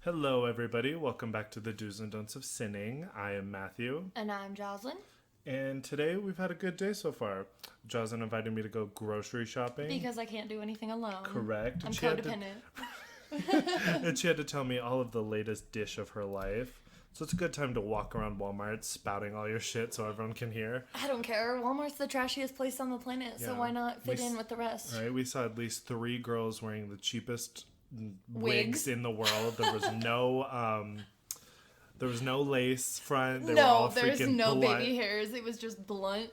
Hello, everybody. Welcome back to the Do's and Don'ts of Sinning. I am Matthew. And I'm Joslyn. And today we've had a good day so far. Joslyn invited me to go grocery shopping. Because I can't do anything alone. Correct. I'm codependent. And she had to tell me all of the latest dish of her life. So it's a good time to walk around Walmart spouting all your shit so everyone can hear. I don't care. Walmart's the trashiest place on the planet, so why not fit in with the rest? Right. We saw at least 3 girls wearing the cheapest wigs in the world. There was no lace front. They were all there's freaking no blunt, baby hairs. It was just blunt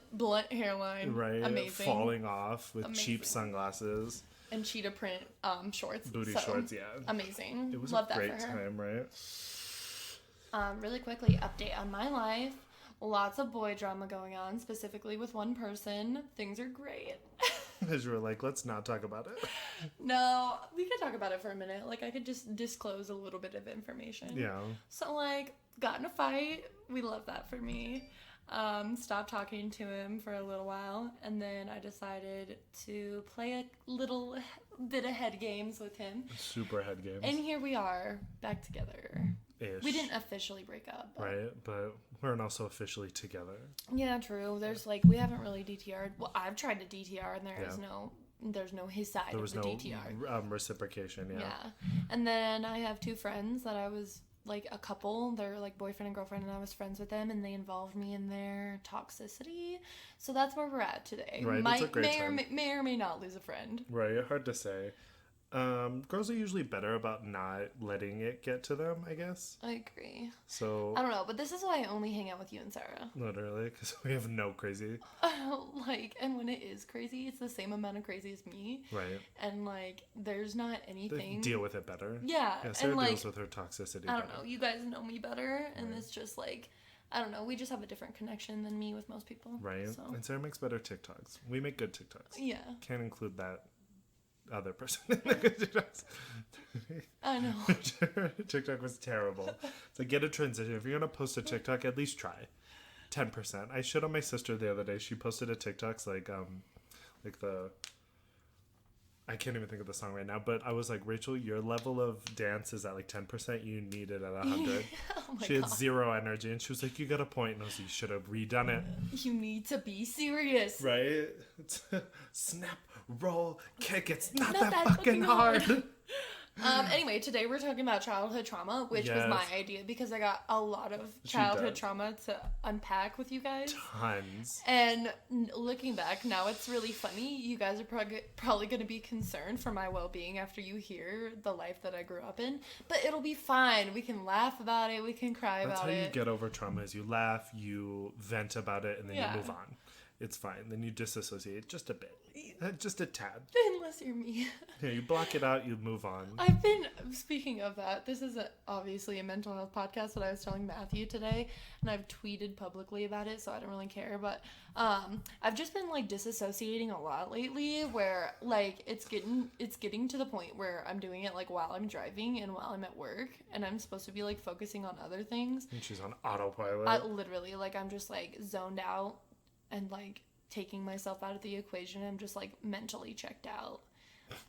hairline. right? Amazing. Falling off with cheap sunglasses And cheetah print shorts. booty shorts. Yeah, amazing. it was Love a great that for her. time, right? Really quickly, update on my life. Lots of boy drama going on, specifically with one person. Things are great. As you were like, let's not talk about it. No, we could talk about it for a minute. Like, I could just disclose a little bit of information. Yeah. So, like, got in a fight. We love that for me. Stopped talking to him for a little while. And then I decided to play a little bit of head games with him. Super head games. And here we are, back together. Ish. We didn't officially break up. But... Right, but we're also officially together. Yeah, true. There's, like, we haven't really DTR'd. Well, I've tried to DTR, and there's no his side There was of the no DTR. Reciprocation, yeah. Yeah. And then I have 2 friends that I was, like, a couple. They're, like, boyfriend and girlfriend, and I was friends with them, and they involved me in their toxicity. So that's where we're at today. Right, it's a great time. May or may not lose a friend. Right, hard to say. Girls are usually better about not letting it get to them, I guess. I agree. So I don't know, but this is why I only hang out with you and Sarah. Literally, because we have no crazy. And when it is crazy, it's the same amount of crazy as me. Right. And, like, there's not anything. They deal with it better. Yeah. Sarah and, like, deals with her toxicity I don't better. know. You guys know me better, and it's just, like, I don't know. We just have a different connection than me with most people. Right. So. And Sarah makes better TikToks. We make good TikToks. Yeah. Can't include that other person in the good TikToks. I know. TikTok was terrible. So get a transition. If you're going to post a TikTok, at least try. 10%. I showed on my sister the other day. She posted a TikToks like the... I can't even think of the song right now, but I was like, Rachel, your level of dance is at like 10%. You need it at 100. She had zero energy, and she was like, you got a point. And I was like, you should have redone it. You need to be serious. Right? Snap, roll, kick. It's not that fucking hard. Anyway, today we're talking about childhood trauma, which was my idea because I got a lot of childhood trauma to unpack with you guys. Tons. And looking back, now it's really funny. You guys are probably going to be concerned for my well-being after you hear the life that I grew up in. But it'll be fine. We can laugh about it. We can cry about it. That's how you get over trauma is you laugh, you vent about it, and then you move on. It's fine. Then you disassociate just a bit. Just a tad. Unless you're me. Yeah, you block it out, you move on. Speaking of that, this is obviously a mental health podcast that I was telling Matthew today, and I've tweeted publicly about it, so I don't really care, but I've just been, like, disassociating a lot lately, where, like, it's getting to the point where I'm doing it, like, while I'm driving and while I'm at work, and I'm supposed to be, like, focusing on other things. And she's on autopilot. Literally, like, I'm just, like, zoned out and, like, taking myself out of the equation. I'm just, like, mentally checked out.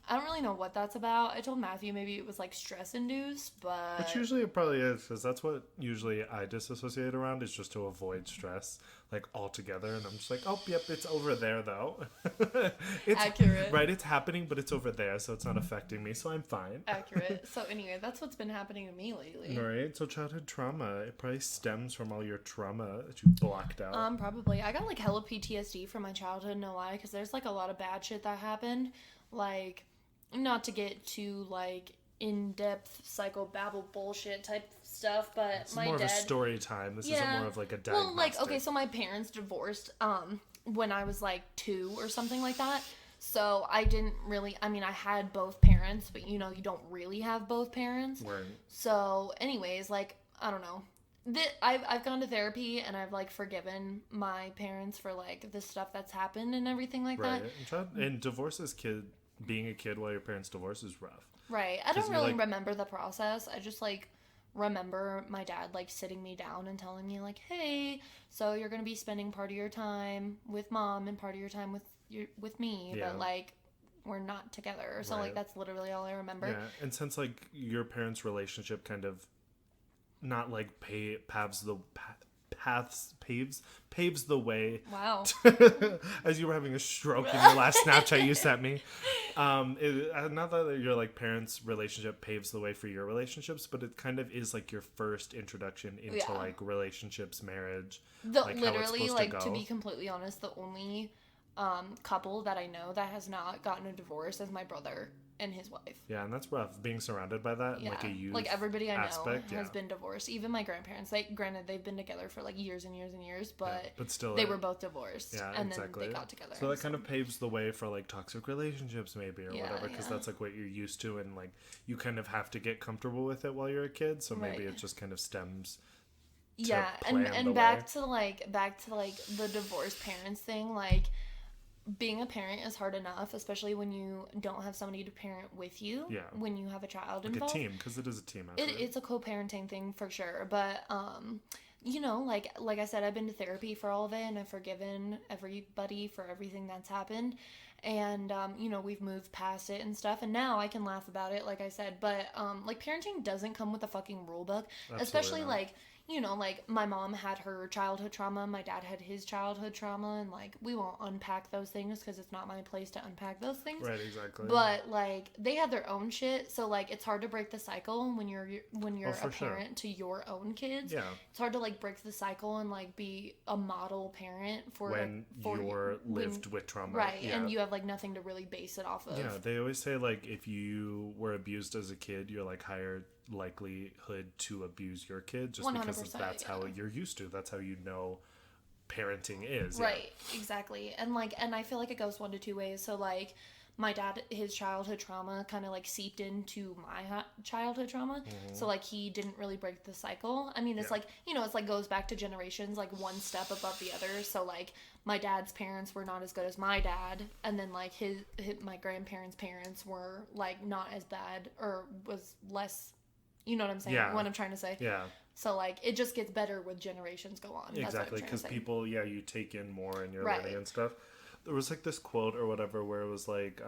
I don't really know what that's about. I told Matthew maybe it was, like, stress-induced, but... Which usually it probably is, because that's what usually I disassociate around, is just to avoid stress, like, altogether. And I'm just like, oh, yep, it's over there, though. It's accurate. Right, it's happening, but it's over there, so it's not affecting me, so I'm fine. Accurate. So anyway, that's what's been happening to me lately. All right, so childhood trauma, it probably stems from all your trauma that you blocked out. Probably. I got, like, hella PTSD from my childhood, no lie, because there's, like, a lot of bad shit that happened. Like, not to get too, like, in-depth psychobabble bullshit type stuff, but it's my more dad... of a story time. This isn't more of, like, a diagnostic. Well, like, okay, so my parents divorced when I was, like, 2 or something like that. So I didn't really... I mean, I had both parents, but, you know, you don't really have both parents. Right. So, anyways, like, I don't know. I've gone to therapy, and I've, like, forgiven my parents for, like, the stuff that's happened and everything like that. Right. And divorce as being a kid while your parents divorce is rough. Right. I don't really remember the process. I just, like, remember my dad, like, sitting me down and telling me, like, hey, so you're going to be spending part of your time with mom and part of your time with me. Yeah. But, like, we're not together. So, like, Right. that's literally all I remember. Yeah, and since like your parents' relationship kind of not like paves the way Wow. as you were having a stroke in your last Snapchat you sent me. Not that your like parents' relationship paves the way for your relationships, but it kind of is like your first introduction into like relationships, marriage, like how it's supposed to go. To be completely honest, the only couple that I know that has not gotten a divorce is my brother and his wife. Yeah, and that's rough. Being surrounded by that, Yeah. like a youth like everybody I know aspect, has been divorced. Even my grandparents. Like, granted, they've been together for like years and years and years, but still, they were both divorced. Yeah, and exactly. then they got together. So that kind of paves the way for like toxic relationships, maybe, or whatever, because yeah. that's like what you're used to, and like you kind of have to get comfortable with it while you're a kid. So maybe it just kind of stems. Yeah, and back to the divorced parents thing, like. Being a parent is hard enough, especially when you don't have somebody to parent with you. Yeah. When you have a child like involved. A team, because it is a team effort. It's a co-parenting thing for sure. But, you know, like I said, I've been to therapy for all of it, and I've forgiven everybody for everything that's happened. And, you know, we've moved past it and stuff. And now I can laugh about it, like I said. But, like, parenting doesn't come with a fucking rule book. Absolutely especially, not. Like... You know, like, my mom had her childhood trauma, my dad had his childhood trauma, and, like, we won't unpack those things because it's not my place to unpack those things. Right, exactly. But, like, they had their own shit, so, like, it's hard to break the cycle when you're a parent to your own kids. Yeah. It's hard to, like, break the cycle and, like, be a model parent when you're lived with trauma. Right, yeah. And you have, like, nothing to really base it off of. Yeah, they always say, like, if you were abused as a kid, you're, like, higher likelihood to abuse your kid just because that's how you're used to. That's how you know parenting is. Right, exactly. And I feel like it goes one to two ways. So like my dad, his childhood trauma kind of like seeped into my childhood trauma. Mm-hmm. So like he didn't really break the cycle. I mean, it's like, you know, it's like goes back to generations, like one step above the other. So like my dad's parents were not as good as my dad, and then like his my grandparents' parents were like not as bad or was less. You know what I'm saying? Yeah. What I'm trying to say? Yeah. So, like, it just gets better with generations go on. Exactly, because people, you take in more and you're learning and stuff. There was, like, this quote or whatever where it was, like,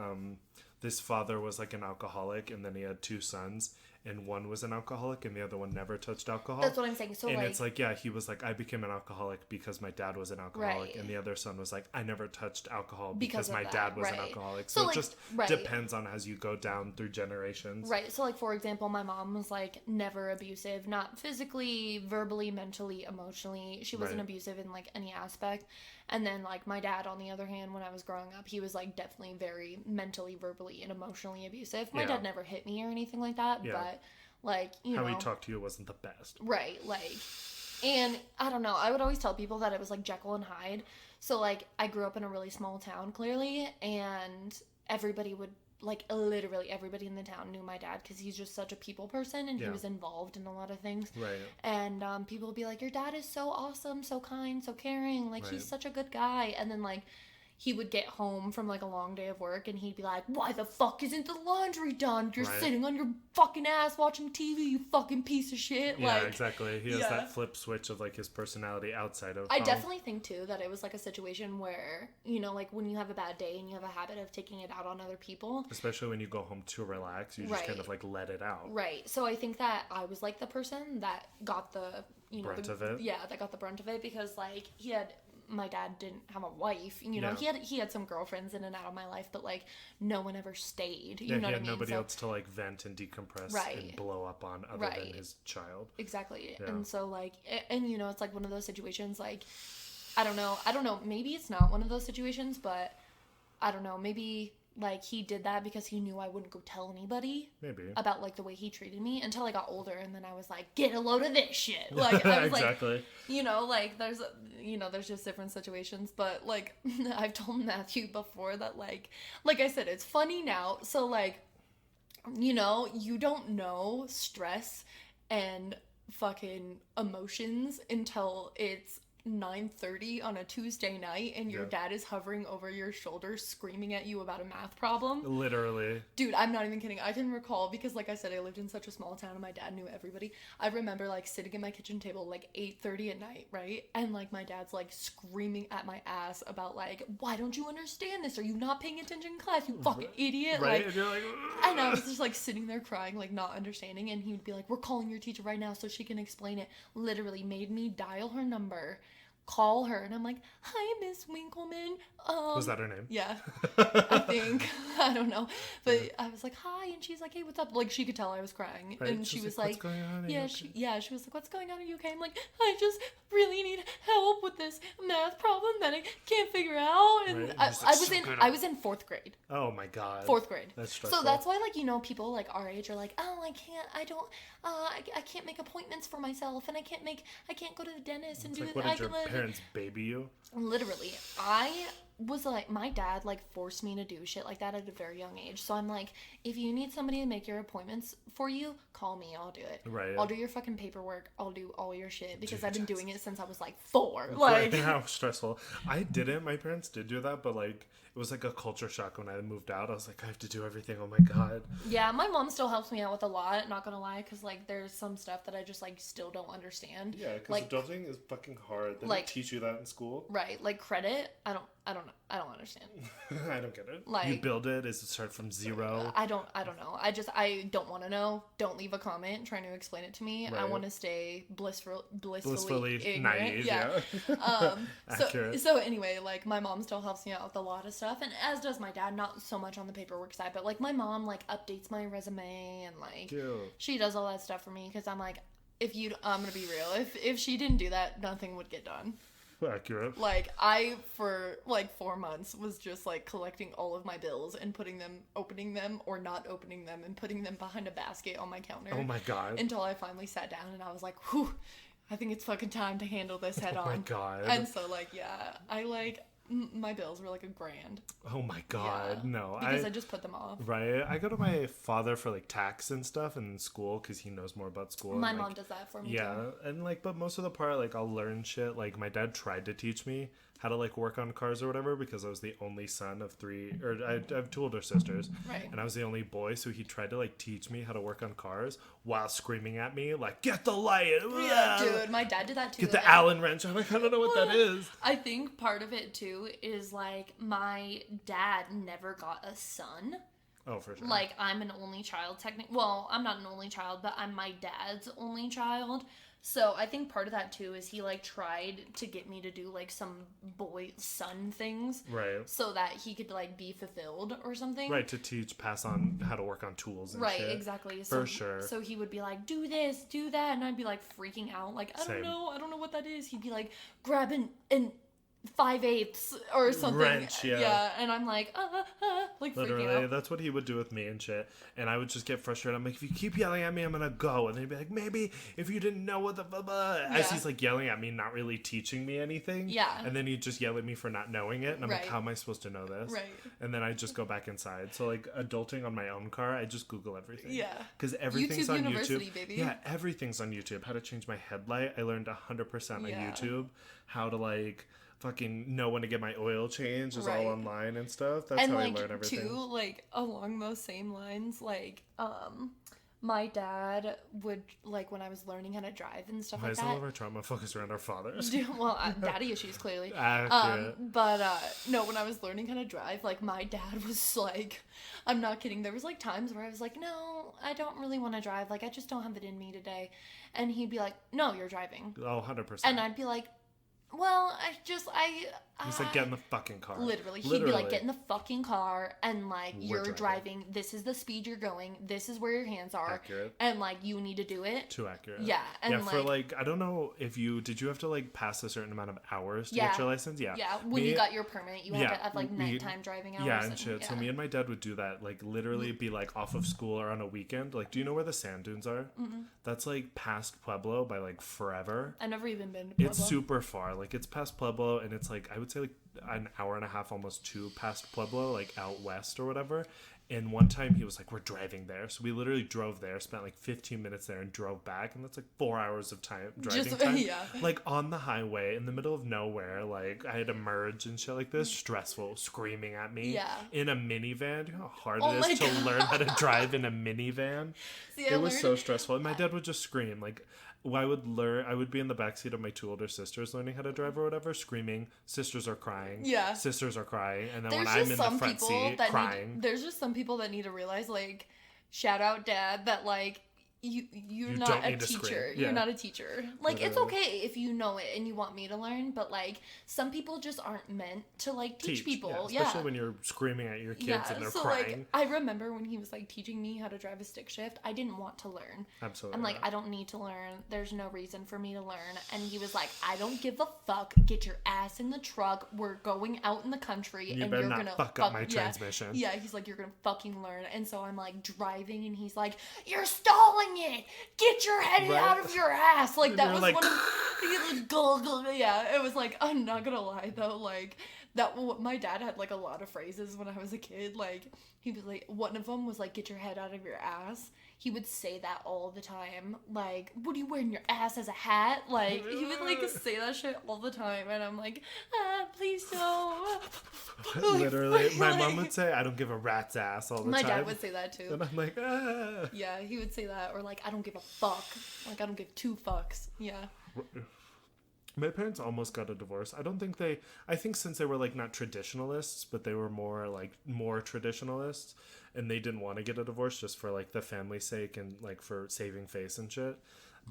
this father was, like, an alcoholic, and then he had two sons, and one was an alcoholic, and the other one never touched alcohol. That's what I'm saying. So, and it's like, he was like, I became an alcoholic because my dad was an alcoholic, and the other son was like, I never touched alcohol because my dad was an alcoholic. So like, it just depends on as you go down through generations. Right. So, like, for example, my mom was, like, never abusive, not physically, verbally, mentally, emotionally. She wasn't abusive in, like, any aspect. And then, like, my dad, on the other hand, when I was growing up, he was, like, definitely very mentally, verbally, and emotionally abusive. My dad never hit me or anything like that, but, like, you know. How he talked to you wasn't the best. Right, like, and, I don't know, I would always tell people that it was, like, Jekyll and Hyde. So, like, I grew up in a really small town, clearly, and everybody would, like, literally everybody in the town knew my dad because he's just such a people person, and he was involved in a lot of things. Right. And people would be like, your dad is so awesome, so kind, so caring, like, he's such a good guy. And then, like, he would get home from, like, a long day of work, and he'd be like, why the fuck isn't the laundry done? You're sitting on your fucking ass watching TV, you fucking piece of shit. Yeah, like, exactly. He has that flip switch of, like, his personality outside of I definitely think, too, that it was, like, a situation where, you know, like, when you have a bad day and you have a habit of taking it out on other people. Especially when you go home to relax, you just kind of, like, let it out. Right. So I think that I was, like, the person that got the, you know. Brunt of it? Yeah, that got the brunt of it because, like, my dad didn't have a wife, you know, he had some girlfriends in and out of my life, but like no one ever stayed, you know what I mean? He had nobody else to like vent and decompress and blow up on other than his child. Exactly. Yeah. And so like, and you know, it's like one of those situations, like, I don't know, maybe it's not one of those situations, but I don't know, maybe like he did that because he knew I wouldn't go tell anybody about like the way he treated me until I got older, and then I was like, get a load of this shit. Like I was exactly. Like, you know, like there's just different situations, but like I've told Matthew before that like I said, it's funny now. So like, you know, you don't know stress and fucking emotions until it's 9:30 on a Tuesday night and your dad is hovering over your shoulder screaming at you about a math problem. Literally. Dude, I'm not even kidding. I can recall, because like I said, I lived in such a small town and my dad knew everybody. I remember like sitting at my kitchen table like 8:30 at night, right? And like my dad's like screaming at my ass about like, why don't you understand this? Are you not paying attention in class, you fucking idiot? Right? Like, And you're like, and I was just like sitting there crying, like not understanding, and he would be like, we're calling your teacher right now so she can explain it. Literally made me dial her number, call her, and I'm like, hi, Miss Winkleman. was that her name? Yeah, I think. I don't know. But I was like, hi, and she's like, hey, what's up? Like, she could tell I was crying. Right? And she was like, like, what's going on? yeah, she was like, what's going on? Are you okay? I'm like, I just really need help with this math problem that I can't figure out. And right? I was in 4th grade. Oh my god. 4th grade. That's stressful. So that's why, like, you know, people like our age are like, oh, I can't make appointments for myself, and I can't go to the dentist and it's do like, it. what did your parents baby you? Literally, I was like, my dad like forced me to do shit like that at a very young age. So I'm like, if you need somebody to make your appointments for you, call me, I'll do it. Right. I'll do your fucking paperwork, I'll do all your shit, because I've been doing it since I was like 4. Like, how stressful. I didn't. My parents did do that, but like it was like a culture shock when I moved out. I was like, I have to do everything. Oh my god. Yeah, my mom still helps me out with a lot, not gonna lie, because like there's some stuff that I just like still don't understand. Yeah, because like, adulting is fucking hard. They like, don't teach you that in school. Right, like credit, I don't understand. I don't get it. Like, you build it, is it start from zero? I don't know. I don't want to know. Don't leave a comment trying to explain it to me. Right. I want to stay blissfully ignorant. Naive. Yeah. So anyway, like my mom still helps me out with a lot of stuff, and as does my dad. Not so much on the paperwork side, but like my mom like updates my resume and like she does all that stuff for me, because I'm like, I'm gonna be real. If she didn't do that, nothing would get done. Accurate. Like, I, for like 4 months, was just like collecting all of my bills and opening them or not opening them and putting them behind a basket on my counter. Oh my god. Until I finally sat down and I was like, whew, I think it's fucking time to handle this head on. Oh my god. And so like, yeah, I like, my bills were like $1,000. Oh my god, yeah. No. Because I just put them off. Right. I go to my father for like tax and stuff in school because he knows more about school. My and, mom does that for me yeah, too. and like, but most of the part, like, I'll learn shit. Like, my dad tried to teach me how to like work on cars or whatever, because I was the only son of 3, or I have 2 older sisters, right? And I was the only boy, so he tried to like teach me how to work on cars while screaming at me like, "Get the light!" Yeah, dude, my dad did that too. Get the Allen wrench. I'm like, I don't know what that is. I think part of it too is like my dad never got a son. Oh, for sure. Like, I'm an only child, technically. Well, I'm not an only child, but I'm my dad's only child. So I think part of that too is he like tried to get me to do like some boy-son things, right? So that he could like be fulfilled or something, right? To pass on how to work on tools and right, shit. exactly. So, for sure. So he would be like, do this, do that, and I'd be like freaking out, like, I Same. don't know what that is. He'd be like, grab an 5/8 or something. Wrench, yeah. And I'm like, like literally, freaking out. that's what he would do with me and shit. And I would just get frustrated. I'm like, if you keep yelling at me, I'm gonna go. And then he'd be like, maybe if you didn't know what the blah blah. As he's like yelling at me, not really teaching me anything. Yeah. And then he'd just yell at me for not knowing it. And I'm like, how am I supposed to know this? Right. And then I just go back inside. So like adulting on my own car, I just Google everything. Yeah. Because everything's YouTube on University, YouTube. baby. Yeah, everything's on YouTube. How to change my headlight, I learned 100% on YouTube. How to like fucking know when to get my oil changed is all online and stuff. That's and how like, I learn everything. Too, like along those same lines, like my dad would, like, when I was learning how to drive and stuff like that. Why is all of our trauma focused around our fathers? Well, daddy issues, clearly. But no, when I was learning how to drive, like, my dad was like, I'm not kidding, there was like times where I was like, no, I don't really want to drive, like, I just don't have it in me today. And he'd be like, no, you're driving. Oh, 100%. And I'd be like, well, He's like, get in the fucking car. Literally. He'd be like, get in the fucking car, and like, you're driving. This is the speed you're going. This is where your hands are. Accurate. And like, you need to do it. Too accurate. Yeah. And yeah, for like, I don't know if did you have to like pass a certain amount of hours to get your license? Yeah. Yeah. When you got your permit, you had to have like nighttime driving hours. Yeah, and shit. Yeah. So me and my dad would do that, like literally be like off of school or on a weekend. Like, do you know where the sand dunes are? Mm-hmm. That's like past Pueblo by like forever. I've never even been to Pueblo. It's super far. Like, it's past Pueblo, and it's like, I would say like an hour and a half almost 2 past Pueblo, like out west or whatever. And one time he was like, we're driving there. So we literally drove there, spent like 15 minutes there and drove back. And that's like 4 hours of driving time. Yeah. Like on the highway in the middle of nowhere. Like I had to merge and shit like this. Stressful, screaming at me in a minivan. Do you know how hard it is to learn how to drive in a minivan? It was so stressful. And my dad would just scream. Like I would be in the backseat of my 2 older sisters learning how to drive or whatever, screaming, sisters are crying. Yeah. Sisters are crying. And then when I'm in the front seat crying. There's just some people that need to realize, like, shout out dad, that like you're not a teacher. You're not a teacher. Like, it's okay if you know it and you want me to learn, but like some people just aren't meant to like teach people. Especially when you're screaming at your kids and they're crying. Like, I remember when he was like teaching me how to drive a stick shift, I didn't want to learn. Absolutely. I'm like, I don't need to learn. There's no reason for me to learn. And he was like, I don't give a fuck. Get your ass in the truck. We're going out in the country and you're gonna fuck up my transmission. Yeah, he's like, you're gonna fucking learn. And so I'm like driving and he's like, you're stalling it. Get your head out of your ass. Like, that was like, one of yeah, it was like, I'm not gonna lie though, like that my dad had like a lot of phrases when I was a kid. Like, he was like, one of them was like, get your head out of your ass. He would say that all the time. Like, what are you wearing your ass as a hat? Like, he would like say that shit all the time, and I'm like, please don't. Literally, my mom would say, I don't give a rat's ass all the time. My dad would say that too. And I'm like, Yeah, he would say that, or like, I don't give a fuck. Like, I don't give 2 fucks. Yeah. My parents almost got a divorce. I think since they were like not traditionalists, but they were more traditionalists, and they didn't want to get a divorce just for like the family's sake and like for saving face and shit.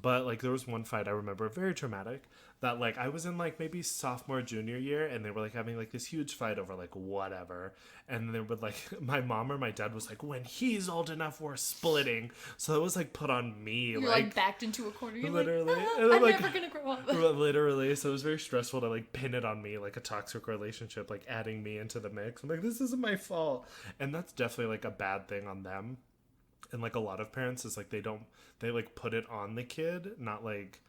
But like there was one fight I remember, very traumatic, that like I was in like maybe sophomore, junior year, and they were like having like this huge fight over like whatever. And they would like, my mom or my dad was like, when he's old enough, we're splitting. So it was like put on me. You're like backed into a corner. You're literally. Like, I'm like, never gonna grow up. Literally. So it was very stressful to like pin it on me, like a toxic relationship, like adding me into the mix. I'm like, this isn't my fault. And that's definitely like a bad thing on them. And like a lot of parents is like, they like put it on the kid, not like,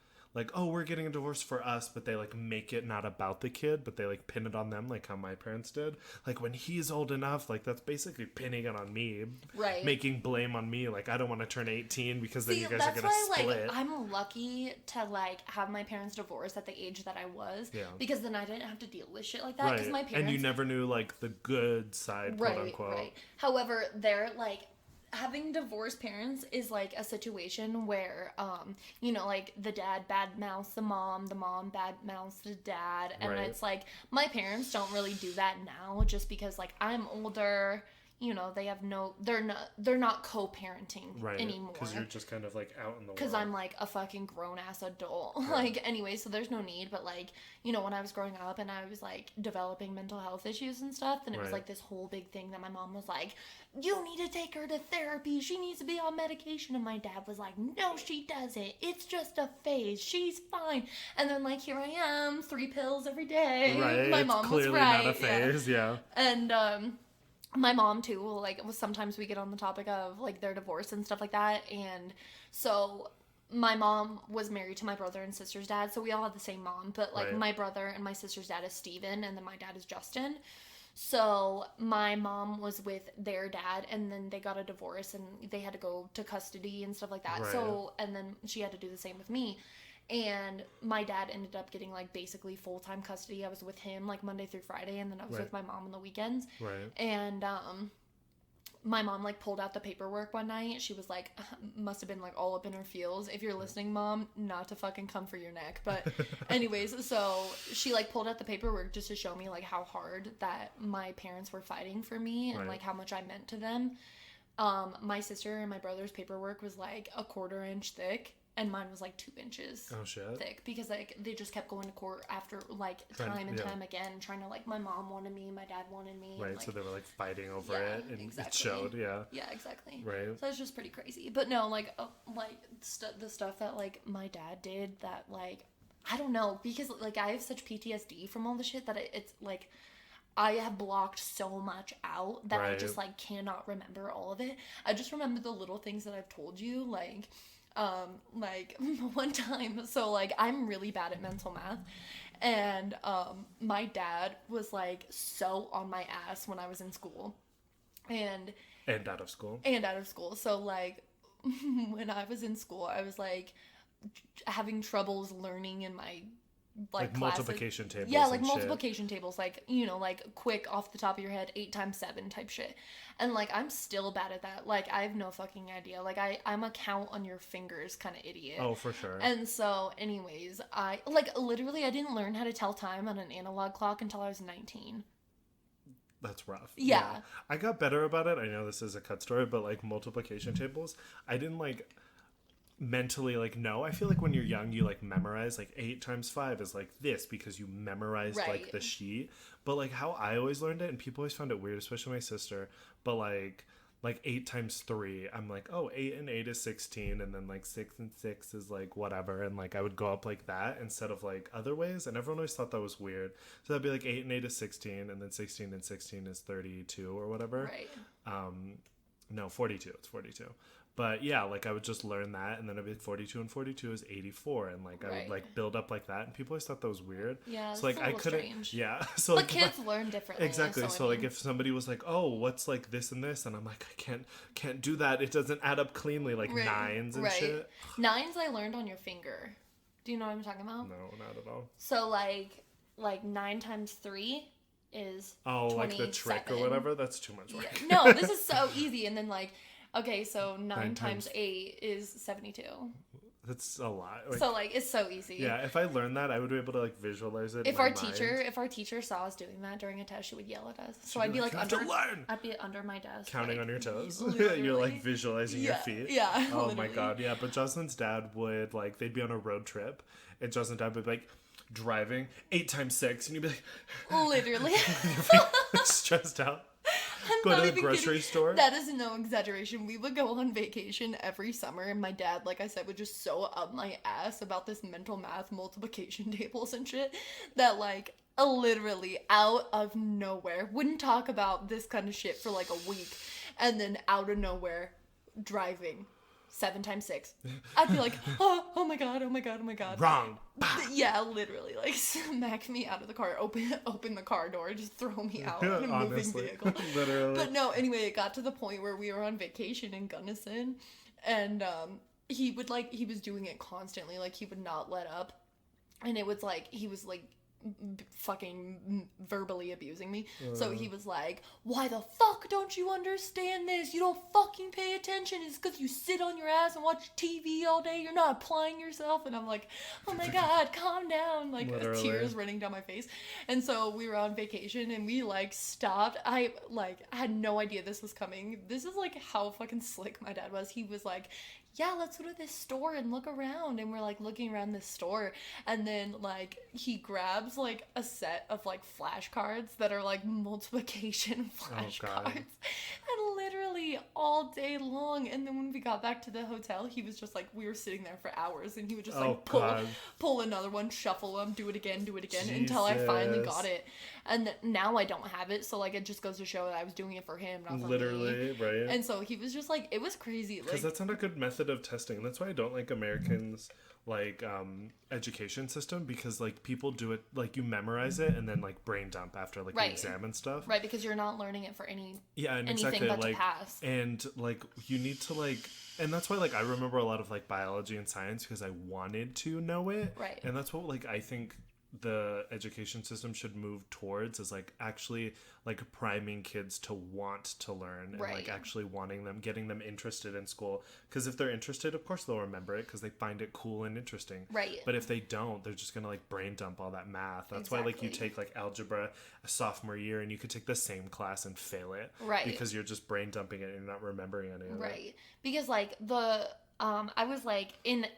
oh, we're getting a divorce for us, but they like make it not about the kid, but they like pin it on them, like how my parents did. Like, when he's old enough, like that's basically pinning it on me, right? Making blame on me, like I don't want to turn 18 because then you guys are gonna split. Like, I'm lucky to like have my parents divorce at the age that I was, because then I didn't have to deal with shit like that. Because my parents, and you never knew like the good side, quote unquote. Right. However, they're like, having divorced parents is like a situation where you know, like the dad bad mouths the mom bad mouths the dad, and it's like my parents don't really do that now, just because like I'm older, you know, they have they're not co-parenting anymore, because you're just kind of like out in the world, because I'm like a fucking grown-ass adult. Like, anyway, so there's no need. But like, you know, when I was growing up and I was like developing mental health issues and stuff, then it was like this whole big thing that my mom was like, you need to take her to therapy, she needs to be on medication. And my dad was like, no, she doesn't, it's just a phase, she's fine. And then like, here I am, 3 pills every day. My mom was right. Not a phase. And my mom too, like, sometimes we get on the topic of like their divorce and stuff like that. And so my mom was married to my brother and sister's dad, so we all have the same mom, but like my brother and my sister's dad is Steven, and then my dad is Justin. So my mom was with their dad, and then they got a divorce, and they had to go to custody and stuff like that. So, and then she had to do the same with me. And my dad ended up getting like basically full-time custody. I was with him like Monday through Friday, and then I was with my mom on the weekends. And my mom like pulled out the paperwork one night. She was like, must have been like all up in her feels. If you're listening, Mom, not to fucking come for your neck. But anyways, so she like pulled out the paperwork just to show me like how hard that my parents were fighting for me, and like how much I meant to them. My sister and my brother's paperwork was like a 1/4 inch thick, and mine was like 2 inches thick, because like they just kept going to court after like time and time again, trying to like, my mom wanted me, my dad wanted me, and, like, so they were like fighting over it, and it showed. Exactly. So it's just pretty crazy. But no, like the stuff that like my dad did, that like, I don't know, because like I have such PTSD from all the shit that it's like I have blocked so much out that I just like cannot remember all of it. I just remember the little things that I've told you, like one time, so like I'm really bad at mental math, And my dad was like so on my ass when I was in school. And out of school. So like when I was in school, I was like having troubles learning in my like multiplication tables. Yeah, like multiplication tables, like, you know, like quick off the top of your head 8 times 7 type shit. And like I'm still bad at that. Like I have no fucking idea. Like I'm a count on your fingers kind of idiot. Oh, for sure. And so anyways, I like literally I didn't learn how to tell time on an analog clock until I was 19. That's rough. Yeah. I got better about it. I know this is a cut story, but like multiplication tables, I didn't like mentally like know. I feel like when you're young you like memorize like 8 times 5 is like this because you memorized like the sheet. But like how I always learned it, and people always found it weird, especially my sister, but like 8 times 3, I'm like, oh, 8 and 8 is 16, and then like 6 and 6 is like whatever, and like I would go up like that instead of like other ways, and everyone always thought that was weird. So that'd be like 8 and 8 is 16, and then 16 and 16 is 32 or whatever. Right. No, 42. It's 42. But yeah, like I would just learn that, and then I'd be like 42 and 42 is 84, and like I would like build up like that, and people always thought that was weird. Yeah, so like I couldn't. Strange. Yeah, so but like kids learn differently. Exactly. So like if somebody was like, "Oh, what's like this and this," and I'm like, "I can't do that. It doesn't add up cleanly." Like nines and shit. Nines I learned on your finger. Do you know what I'm talking about? No, not at all. So like 9 times 3 is 27. Like the trick or whatever. That's too much work. Yeah. No, this is so easy. And then like, okay, so 9 times 8 is 72. That's a lot. Like, so like it's so easy. Yeah, if I learned that, I would be able to like visualize it. If our teacher saw us doing that during a test, she would yell at us. So I'd be like under. I'd be under my desk, counting on your toes. Literally. You're like visualizing your feet. Yeah. Oh literally. my god, yeah. But Joslyn's dad would like they'd be on a road trip, and Joslyn's dad would be like driving 8 times 6, and you'd be like, literally, stressed out. Go to the grocery store. That is no exaggeration. We would go on vacation every summer, and my dad, like I said, would just so up my ass about this mental math multiplication tables and shit that like literally out of nowhere wouldn't talk about this kind of shit for like a week, and then out of nowhere driving 7 times 6. I'd be like, oh my god. Wrong. Yeah, literally, like smack me out of the car, open the car door, just throw me out in a moving vehicle. Literally. But no, anyway, it got to the point where we were on vacation in Gunnison, and he was doing it constantly, like he would not let up, and it was like he was like fucking verbally abusing me. So he was like, why the fuck don't you understand this? You don't fucking pay attention. It's because you sit on your ass and watch TV all day. You're not applying yourself. And I'm like, oh my god, calm down. Like tears running down my face. And so we were on vacation and we like stopped. I had no idea this was coming. This is like how fucking slick my dad was. He was like, yeah, let's go to this store and look around. And we're like looking around this store, and then like he grabs like a set of like flashcards that are like multiplication flashcards, and literally all day long. And then when we got back to the hotel, he was just like, we were sitting there for hours, and he would just like pull another one, shuffle them, do it again Jesus. Until I finally got it. And now I don't have it, so like it just goes to show that I was doing it for him, not for me. Right. And so he was just like, it was crazy. Because that's not a good method of testing. That's why I don't like Americans like education system, because like people do it like you memorize it and then like brain dump after like the exam and stuff. Right, because you're not learning it for anything exactly, but like, to pass. And like you need to like, and that's why like I remember a lot of like biology and science because I wanted to know it. Right. And that's what like I think the education system should move towards, is like actually like priming kids to want to learn and like actually wanting them, getting them interested in school, because if they're interested, of course they'll remember it because they find it cool and interesting. But if they don't, they're just gonna like brain dump all that math. That's why like you take like algebra a sophomore year and you could take the same class and fail it, because you're just brain dumping it and you're not remembering any of it. Because like I was like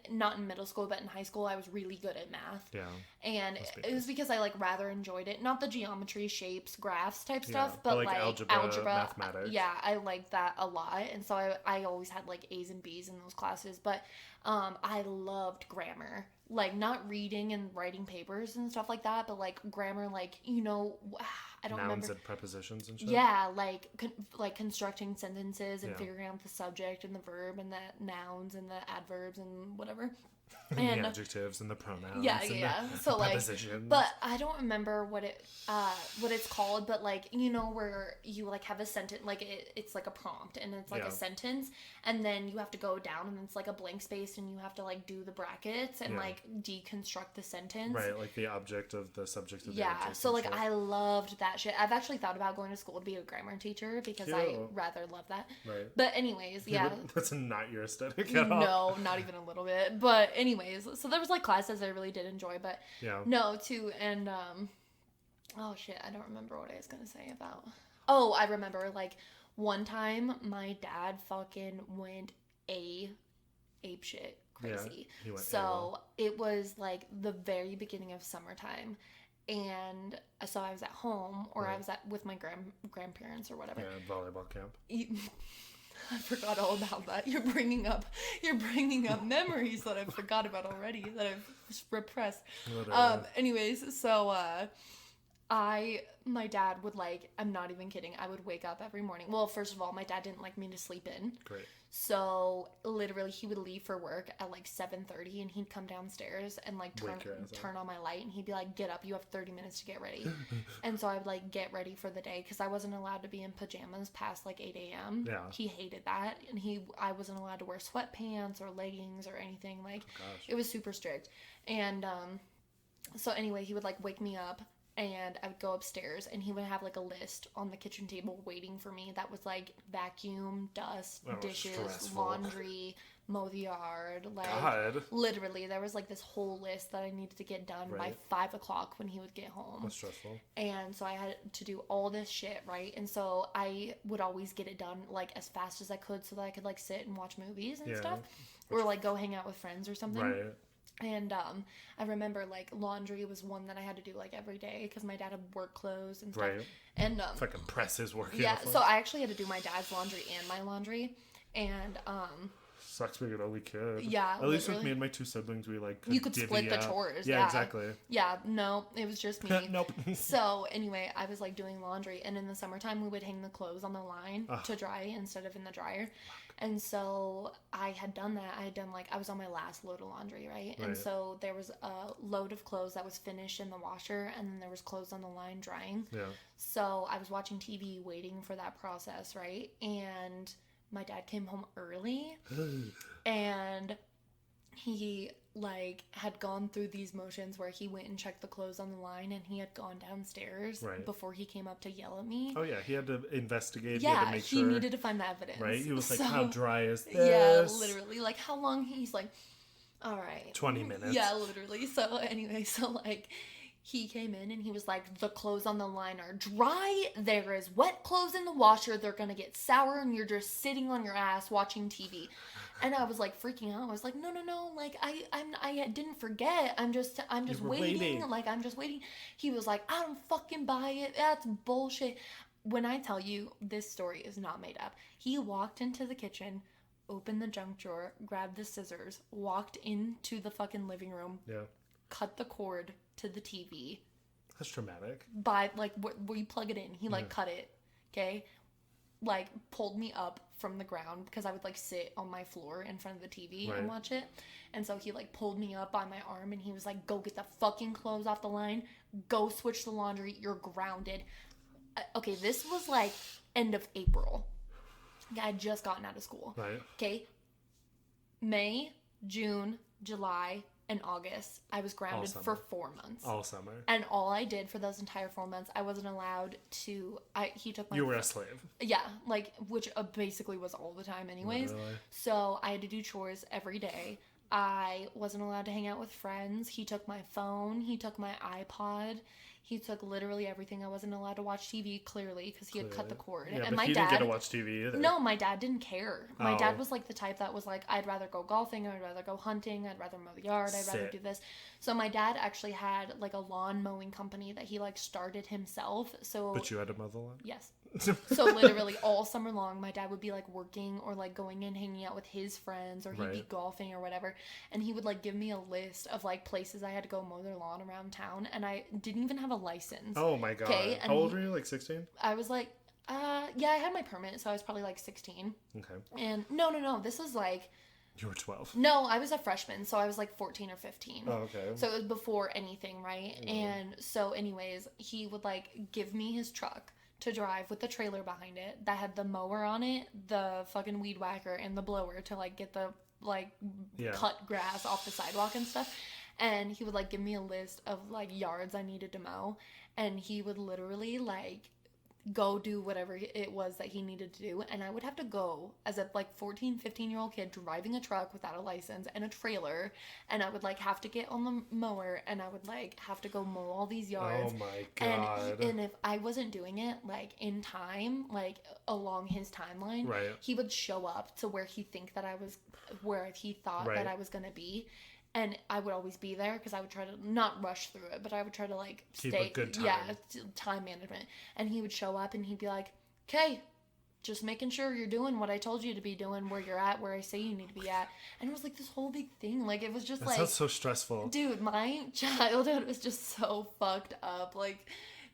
not in middle school, but in high school, I was really good at math. Yeah. And it was because I like rather enjoyed it. Not the geometry, shapes, graphs type stuff, but like algebra, mathematics. Yeah, I liked that a lot. And so I always had like A's and B's in those classes. But I loved grammar. Like not reading and writing papers and stuff like that, but like grammar, like, you know, I don't remember. Nouns and prepositions and shit. Yeah, like constructing sentences and figuring out the subject and the verb and the nouns and the adverbs and whatever. And the adjectives and the pronouns. Yeah. So like, prepositions. but I don't remember what it's called. But like, where you like have a sentence, like it's like a prompt, and it's like a sentence, and then you have to go down, and it's like a blank space, and you have to like do the brackets and like deconstruct the sentence. Right, like the object of the subject of the yeah. object. So like, I loved that shit. I've actually thought about going to school to be a grammar teacher because I rather love that. Right. But anyways, yeah. That's not your aesthetic at all. No, not even a little bit. But anyways, so there was like classes I really did enjoy, but no, too. And oh shit, I don't remember what I was gonna say about. Oh, I remember like one time my dad fucking went ape shit crazy. Yeah, he went so it was like the very beginning of summertime. And so I was at home, or I was with my grandparents or whatever. Yeah, volleyball camp. I forgot all about that. You're bringing up memories that I forgot about already, that I've repressed. Anyways, so my dad would like, I'm not even kidding, I would wake up every morning. Well, first of all, my dad didn't like me to sleep in. Great. So literally he would leave for work at like 7:30, and he'd come downstairs and like turn on my light, and he'd be like, get up, you have 30 minutes to get ready. And so I'd like get ready for the day, because I wasn't allowed to be in pajamas past like 8 a.m. Yeah. He hated that, and I wasn't allowed to wear sweatpants or leggings or anything. Like, it was super strict. And so anyway, he would like wake me up, and I would go upstairs, and he would have like a list on the kitchen table waiting for me that was like vacuum, dust, dishes, laundry, mow the yard. Like, literally, there was like this whole list that I needed to get done by 5 o'clock when he would get home. That's stressful. And so I had to do all this shit, right? And so I would always get it done like as fast as I could, so that I could like sit and watch movies and stuff, or like go hang out with friends or something. Right. And I remember like laundry was one that I had to do like every day, because my dad had work clothes and stuff. Right. And fucking press his work. Yeah. So I actually had to do my dad's laundry and my laundry, and sucks being an only kid. Yeah. At least with me and my two siblings, we like you could split the chores. Yeah, exactly. Yeah. No, it was just me. Nope. So anyway, I was like doing laundry, and in the summertime we would hang the clothes on the line to dry instead of in the dryer. And so I had done that. I was on my last load of laundry, right? And so there was a load of clothes that was finished in the washer, and then there was clothes on the line drying. Yeah. So I was watching TV waiting for that process, right? And my dad came home early, and he like had gone through these motions where he went and checked the clothes on the line, and he had gone downstairs before he came up to yell at me. Oh yeah, he had to investigate. Yeah, he had to make sure. He needed to find the evidence. Right, he was like, "How dry is this?" Yeah, literally, like how long? He's like, "All right, 20 minutes." Yeah, literally. So anyway, so like, he came in and he was like, the clothes on the line are dry. There is wet clothes in the washer. They're going to get sour, and you're just sitting on your ass watching TV. And I was like freaking out. I was like, no. Like, I didn't forget. I'm just waiting. Like, I'm just waiting. He was like, I don't fucking buy it. That's bullshit. When I tell you, this story is not made up. He walked into the kitchen, opened the junk drawer, grabbed the scissors, walked into the fucking living room. Yeah. Cut the cord to the TV. That's traumatic. By like where you plug it in, he like cut it. Okay, like pulled me up from the ground, because I would like sit on my floor in front of the TV and watch it. And so he like pulled me up by my arm, and he was like, "Go get the fucking clothes off the line. Go switch the laundry. You're grounded." Okay, this was like end of April. I had just gotten out of school. Right. Okay. May, June, July, and August, I was grounded for 4 months. All summer. And all I did for those entire 4 months, I wasn't allowed to. He took my. You were a slave. Yeah, like, which basically was all the time, anyways. Really? So I had to do chores every day. I wasn't allowed to hang out with friends. He took my phone. He took my iPod. He took literally everything. I wasn't allowed to watch TV, clearly, because he had cut the cord. Yeah, and but my he dad didn't get to watch TV either. No, my dad didn't care. My dad was like the type that was like, I'd rather go golfing, I'd rather go hunting, I'd rather mow the yard, I'd rather do this. So my dad actually had like a lawn mowing company that he like started himself. So. But you had to mow the lawn? Yes. So literally all summer long, my dad would be like working or like going and hanging out with his friends, or he'd be golfing or whatever, and he would like give me a list of like places I had to go mow their lawn around town, and I didn't even have a license. Oh my god. Okay, how old were you? Like 16? I was like, yeah, I had my permit, so I was probably like 16. Okay. And no, this was like You were 12. No, I was a freshman, so I was like 14 or 15. Oh, okay. So it was before anything, right? Yeah. And so anyways, he would like give me his truck to drive with the trailer behind it that had the mower on it, the fucking weed whacker, and the blower to like get the like cut grass off the sidewalk and stuff. And he would like give me a list of like yards I needed to mow, and he would literally like go do whatever it was that he needed to do, and I would have to go as a like 15-year-old kid driving a truck without a license and a trailer, and I would like have to get on the mower, and I would like have to go mow all these yards. Oh my god. And if I wasn't doing it like in time, like along his timeline, right, he would show up to where he thought right. that I was gonna be. And I would always be there because I would try to not rush through it, but I would try to like keep a good time. Yeah, time management. And he would show up and he'd be like, "Okay, just making sure you're doing what I told you to be doing, where you're at, where I say you need to be at." And it was like this whole big thing. Like it was just that sounds so stressful. Dude, my childhood was just so fucked up. Like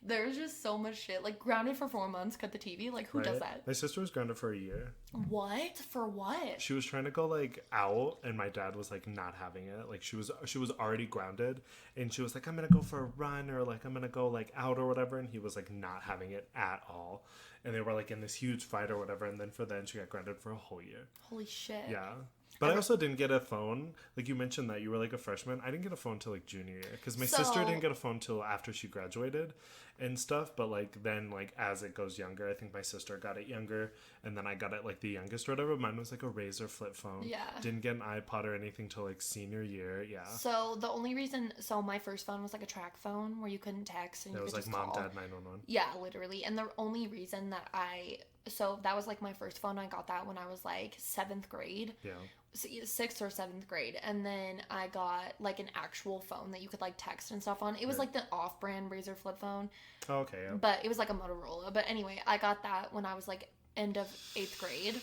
there's just so much shit. Like grounded for 4 months, cut the TV. Like who does that? My sister was grounded for a year. What? For what? She was trying to go like out, and my dad was like not having it. Like she was already grounded, and she was like, I'm gonna go for a run, or like I'm gonna go like out or whatever, and he was like not having it at all. And they were like in this huge fight or whatever, and then she got grounded for a whole year. Holy shit. Yeah. But I also didn't get a phone. Like you mentioned that you were like a freshman. I didn't get a phone till like junior year because my sister didn't get a phone till after she graduated and stuff. But like then like as it goes younger, I think my sister got it younger, and then I got it like the youngest or whatever. Mine was like a Razor flip phone. Yeah. Didn't get an iPod or anything till like senior year. Yeah. So the only reason, my first phone was like a track phone where you couldn't text and it you was could like just mom, call. dad, 911. Yeah, literally. And the only reason that that was like my first phone. I got that when I was like 7th grade. Yeah. 6th or 7th grade. And then I got like an actual phone that you could like text and stuff on. It was like the off-brand Razor flip phone. Oh, okay. Yeah. But it was like a Motorola. But anyway, I got that when I was like end of 8th grade.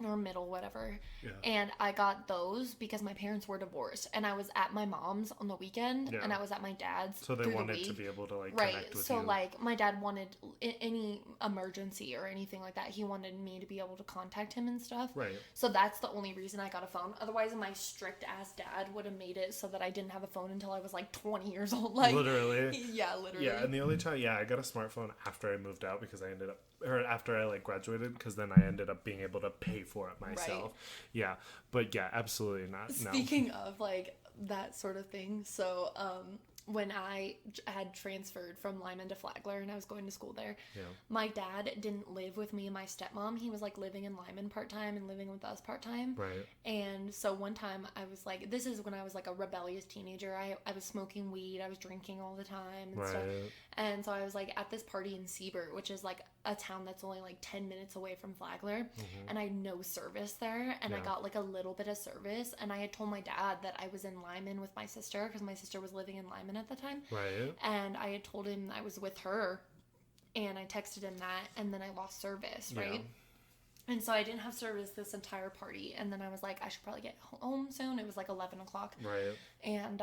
Or middle, whatever. Yeah. And I got those because my parents were divorced, and I was at my mom's on the weekend, and I was at my dad's. So they wanted to be able to like connect with you. So like my dad wanted any emergency or anything like that. He wanted me to be able to contact him and stuff. Right. So that's the only reason I got a phone. Otherwise, my strict ass dad would have made it so that I didn't have a phone until I was like 20 years old. Like literally. Yeah, literally. Yeah, and the only time I got a smartphone after I moved out because after I like graduated, because then I ended up being able to pay for it myself. Right. Yeah, but yeah, absolutely not. Speaking of like that sort of thing, so when I had transferred from Lyman to Flagler and I was going to school there, my dad didn't live with me and my stepmom. He was like living in Lyman part-time and living with us part-time. Right. And so one time I was like, this is when I was like a rebellious teenager. I was smoking weed. I was drinking all the time and stuff. And so I was like at this party in Siebert, which is like a town that's only like 10 minutes away from Flagler. Mm-hmm. And I had no service there. And I got like a little bit of service. And I had told my dad that I was in Lyman with my sister because my sister was living in Lyman at the time. Right. And I had told him I was with her. And I texted him that. And then I lost service, right? Yeah. And so I didn't have service this entire party. And then I was like, I should probably get home soon. It was like 11 o'clock. Right. And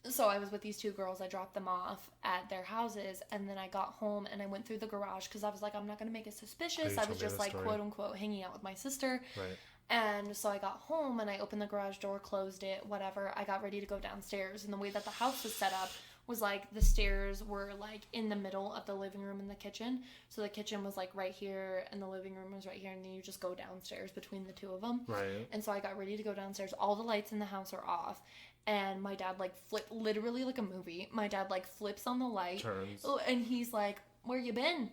so I was with these two girls. I dropped them off at their houses, and then I got home and I went through the garage because I was like, I'm not going to make it suspicious. I was just like, quote unquote, hanging out with my sister. Right. And so I got home and I opened the garage door, closed it, whatever. I got ready to go downstairs, and the way that the house was set up was like the stairs were like in the middle of the living room and the kitchen. So the kitchen was like right here and the living room was right here, and then you just go downstairs between the two of them. Right. And so I got ready to go downstairs. All the lights in the house are off. And my dad like literally like a movie. My dad like flips on the light. Turns. And he's like, where you been?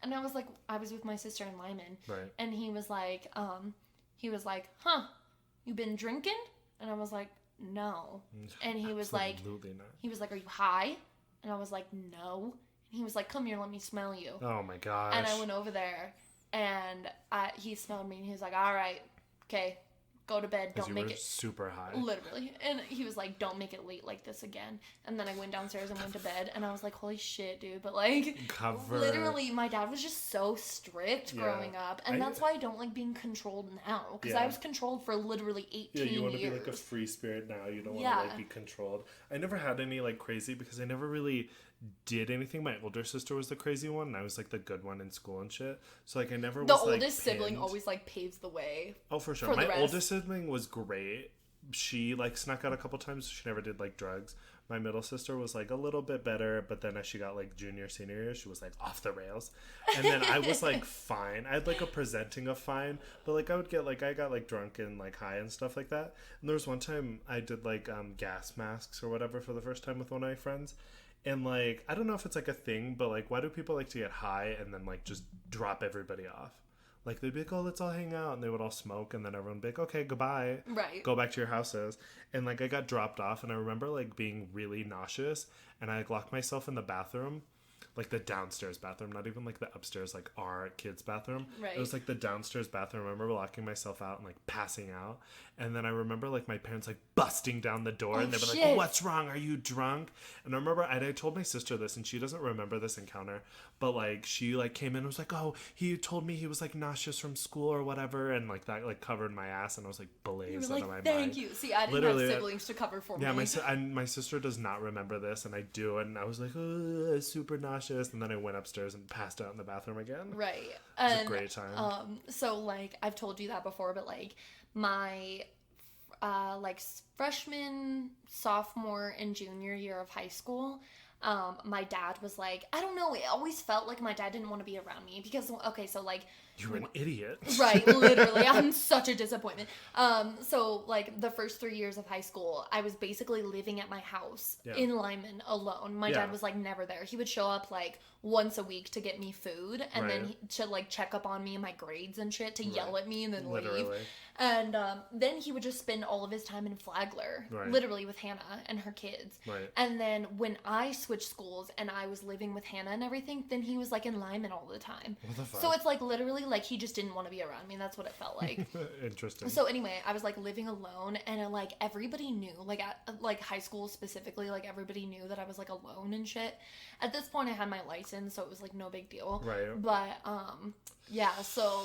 And I was like, I was with my sister in Lyman. Right. And he was like, huh, you been drinking? And I was like, no. And he was like, absolutely not. He was like, are you high? And I was like, no. And he was like, come here, let me smell you. Oh my gosh. And I went over there, and he smelled me, and he was like, all right, okay, go to bed, don't make it super high. Literally. And he was like, don't make it late like this again. And then I went downstairs and went to bed, and I was like, holy shit, dude. But like, literally, my dad was just so strict growing up, and that's why I don't like being controlled now, because I was controlled for literally 18 years. Yeah, you want to be like a free spirit now. You don't want to like be controlled. I never had any like crazy, because I never really did anything. My older sister was the crazy one, and I was like the good one in school and shit. So like I never The was like oldest sibling pinned. always like paves the way. Oh, for sure. For the My rest. oldest sibling was great. She like snuck out a couple times. She never did like drugs. My middle sister was like a little bit better, but then as she got like junior, senior year, she was like off the rails. And then I was like fine. I had like a presenting of fine, but like I got like drunk and like high and stuff like that. And there was one time I did like gas masks or whatever for the first time with one of my friends. And like I don't know if it's like a thing, but like why do people like to get high and then like just drop everybody off? Like, they'd be like, oh, let's all hang out. And they would all smoke. And then everyone would be like, okay, goodbye. Right. Go back to your houses. And, like, I got dropped off. And I remember, like, being really nauseous. And I, like, locked myself in the bathroom. Like, the downstairs bathroom. Not even, like, the upstairs, like, our kids' bathroom. Right. It was, like, the downstairs bathroom. I remember locking myself out and, like, passing out. And then I remember, like, my parents, like, busting down the door. And they were like, what's wrong? Are you drunk? And I remember, I told my sister this. And she doesn't remember this encounter. But, like, she, like, came in and was like, oh, he told me he was, like, nauseous from school or whatever. And, like, that, like, covered my ass. And I was, like, blazed out of my mind. Thank you. See, I didn't Literally, have siblings to cover for me. Yeah, my sister does not remember this. And I do. And I was like, oh, super nauseous. And then I went upstairs and passed out in the bathroom again. Right. It was a great time. So, like, I've told you that before, but, like, my, like, freshman, sophomore, and junior year of high school, my dad was like, I don't know, it always felt like my dad didn't want to be around me because, okay, so, like... You're an idiot. Right, literally. I'm such a disappointment. So, like, the first 3 years of high school, I was basically living at my house in Lyman alone. My dad was, like, never there. He would show up, like, once a week to get me food and then to, like, check up on me and my grades and shit, to yell at me and then leave. And then he would just spend all of his time in Flagler, literally with Hannah and her kids. And then when I switched schools and I was living with Hannah and everything, then he was, like, in Lyman all the time. What the fuck? So it's, like, literally, like, he just didn't want to be around me. That's what it felt like. Interesting. So anyway, I was, like, living alone, and, like, everybody knew, like, at, like, high school specifically, like, everybody knew that I was, like, alone and shit. At this point, I had my license, so it was, like, no big deal. Right. But, yeah, so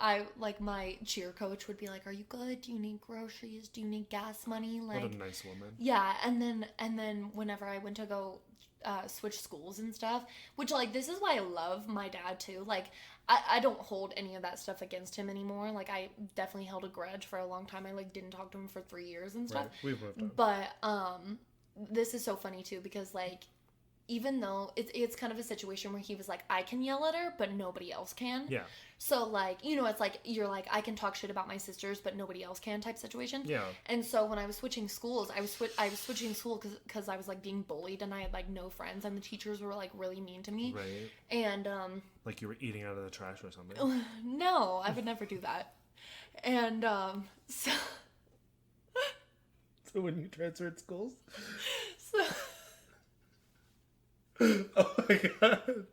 I, like, my cheer coach would be like, are you good? Do you need groceries? Do you need gas money? Like, what a nice woman. Yeah, and then whenever I went to go switch schools and stuff, which, like, this is why I love my dad, too. Like, I don't hold any of that stuff against him anymore. Like, I definitely held a grudge for a long time. I, like, didn't talk to him for 3 years and stuff. Right. We've moved on. But, this is so funny, too, because, like, even though it's kind of a situation where he was like, I can yell at her, but nobody else can. Yeah. So, like, you know, it's like, you're like, I can talk shit about my sisters, but nobody else can type situation. Yeah. And so when I was switching schools, I was switching school because I was, like, being bullied and I had, like, no friends and the teachers were, like, really mean to me. Right. And, like you were eating out of the trash or something. No, I would never do that. And, so... So when you transferred schools? So... Oh my god.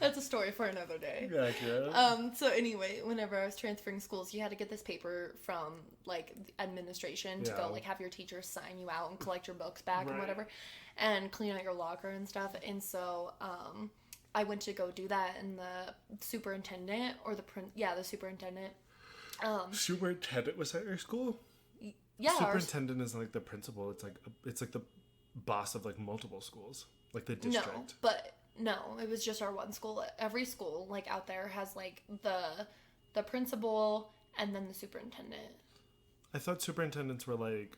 That's a story for another day. Accurate. So anyway, whenever I was transferring schools, you had to get this paper from, like, the administration to go, like, have your teachers sign you out and collect your books back and whatever, and clean out your locker and stuff. And so, I went to go do that, and the superintendent, or the superintendent. Superintendent was at your school? Yeah. Superintendent is like the principal. It's like the boss of, like, multiple schools, like the district. No, it was just our one school. Every school, like, out there has, like, the principal and then the superintendent. I thought superintendents were, like,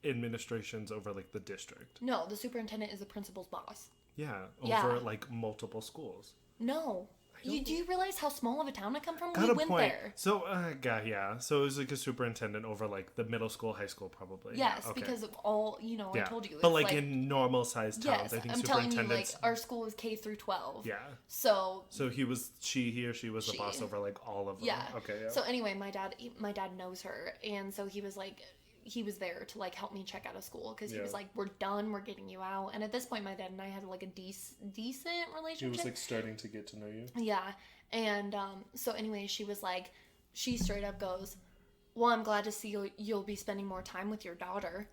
administrations over, like, the district. No, the superintendent is the principal's boss. Yeah, over like multiple schools. No. Do you realize how small of a town I come from? Got we a went point. there. So, yeah. So it was like a superintendent over, like, the middle school, high school, probably. Yes, okay. Because of all, you know, I told you. But, like, in normal-sized towns, yes, I think I'm superintendents... telling you, like, our school is K through 12. Yeah. So he or she was the boss over, like, all of them. Yeah. Okay, yeah. So anyway, my dad knows her, and so he was like... He was there to, like, help me check out of school because he was like, we're done, we're getting you out. And at this point, my dad and I had, like, a decent relationship. He was, like, starting to get to know you. Yeah. And so anyway, she was like, she straight up goes, well, I'm glad to see you'll be spending more time with your daughter.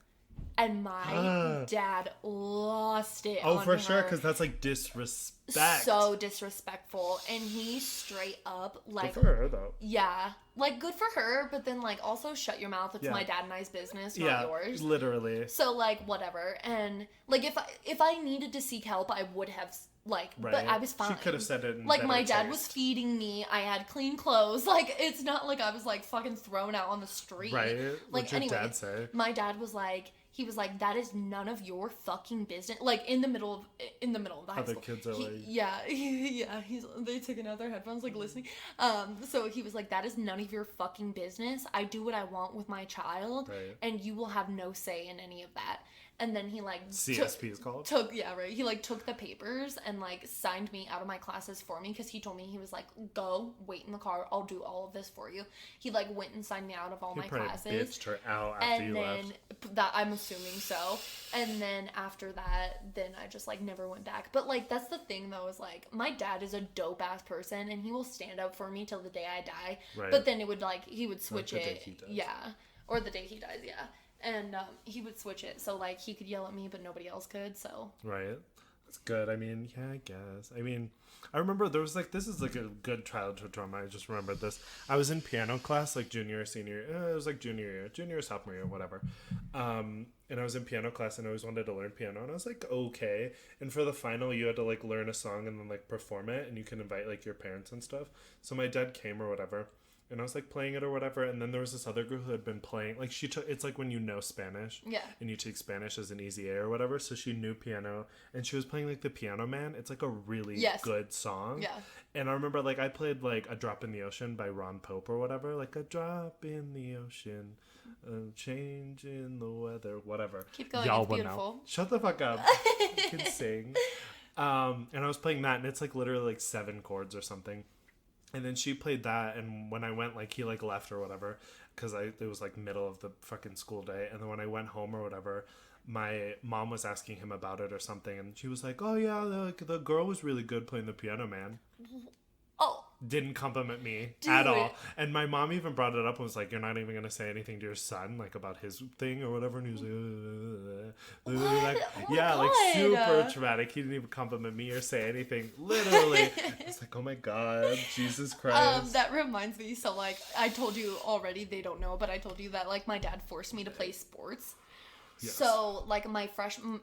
And my dad lost it. Oh, on for her. sure, because that's like disrespect. So disrespectful. And he straight up, like... Good for her, though. Yeah. Like, good for her, but then, like, also shut your mouth. It's my dad and I's business, not yours. Literally. So, like, whatever. And, like, if I needed to seek help, I would have, like... Right. But I was fine. She could have said it in like, my dad taste. was feeding me. I had clean clothes. Like, it's not like I was, like, fucking thrown out on the street. Right. Like, What'd your dad say? My dad was like... He was like, that is none of your fucking business. Like, in the middle of the high Other school. kids are like... Yeah, they took out their headphones, like, listening. So he was like, that is none of your fucking business. I do what I want with my child. Right. And you will have no say in any of that. And then he, like... CSP is called? He, like, took the papers and, like, signed me out of my classes for me. Because he told me, he was like, go, wait in the car. I'll do all of this for you. He, like, went and signed me out of all my classes. He bitched her out after you left. That, I'm assuming so. And then after that, then I just, like, never went back. But, like, that's the thing, though, is, like, my dad is a dope-ass person. And he will stand up for me till the day I die. Right. But then it would, like, he would switch it. Day he dies. Yeah. Or the day he dies, yeah. And he would switch it, so, like, he could yell at me, but nobody else could, so. Right. That's good. I mean, yeah, I guess. I mean, I remember there was, like, this is, like, a good childhood trauma. I just remembered this. I was in piano class, like, junior or senior. It was, like, junior or sophomore year, whatever. And I was in piano class, and I always wanted to learn piano. And I was, like, okay. And for the final, you had to, like, learn a song and then, like, perform it. And you can invite, like, your parents and stuff. So my dad came or whatever. And I was, like, playing it or whatever. And then there was this other girl who had been playing. Like, she took... It's like when you know Spanish. Yeah. And you take Spanish as an easy A or whatever. So she knew piano. And she was playing, like, The Piano Man. It's, like, a really good song. Yeah. And I remember, like, I played, like, A Drop in the Ocean by Ron Pope or whatever. Like, a drop in the ocean. A change in the weather. Whatever. Keep going. Y'all it's beautiful. Know. Shut the fuck up. You can sing. And I was playing that. And it's, like, literally, like, 7 chords or something. And then she played that, and when I went, like, he, like, left or whatever, because it was, like, middle of the fucking school day, and then when I went home or whatever, my mom was asking him about it or something, and she was like, oh, yeah, the girl was really good playing the piano, man. Oh. Didn't compliment me at all. And my mom even brought it up and was like, you're not even going to say anything to your son, like, about his thing or whatever, and he was like, yeah, like, super traumatic. He didn't even compliment me or say anything. Literally. It's like, oh my God, Jesus Christ. That reminds me, so, like, I told you already, they don't know, but I told you that, like, my dad forced me to play sports. Yes. So, like, my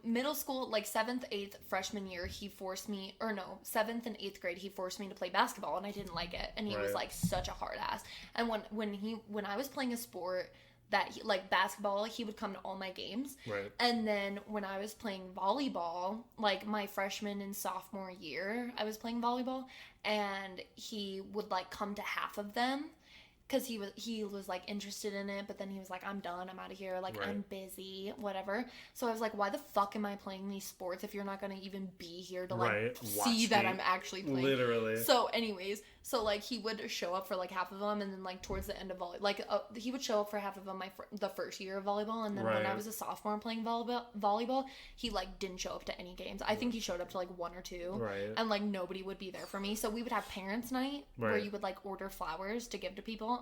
middle school, like, 7th, 8th freshman year, he forced me, 7th and 8th grade, he forced me to play basketball, and I didn't like it, and he was, like, such a hard ass. And when I was playing a sport that, like, basketball, he would come to all my games. Right. And then when I was playing volleyball, like, my freshman and sophomore year, I was playing volleyball, and he would, like, come to half of them. Because he was, like, interested in it, but then he was like, I'm done, I'm out of here, like, I'm busy, whatever. So I was like, why the fuck am I playing these sports if you're not going to even be here to, like, see that I'm actually playing? Literally. So, anyways, like, he would show up for, like, half of them, and then, like, towards the end of volleyball, like, he would show up for half of them the first year of volleyball, and then when I was a sophomore playing volleyball, he, like, didn't show up to any games. I think he showed up to, like, 1 or 2, and, like, nobody would be there for me. So we would have parents' night, where you would, like, order flowers to give to people.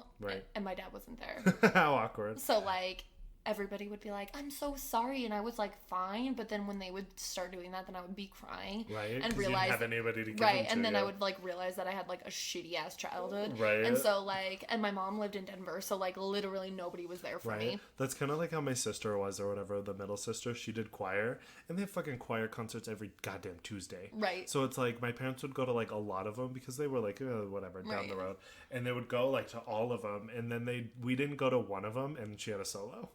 And my dad wasn't there. How awkward. So, like, everybody would be like, I'm so sorry, and I was like, fine, but then when they would start doing that, then I would be crying. Right. And realize, you didn't have anybody to give right, and then I would, like, realize that I had, like, a shitty ass childhood. Right. And so, like, and my mom lived in Denver, so, like, literally nobody was there for me. That's kind of like how my sister was, or whatever, the middle sister. She did choir, and they have fucking choir concerts every goddamn Tuesday. Right. So it's like my parents would go to, like, a lot of them because they were like, whatever, down the road, and they would go, like, to all of them, and then we didn't go to one of them, and she had a solo.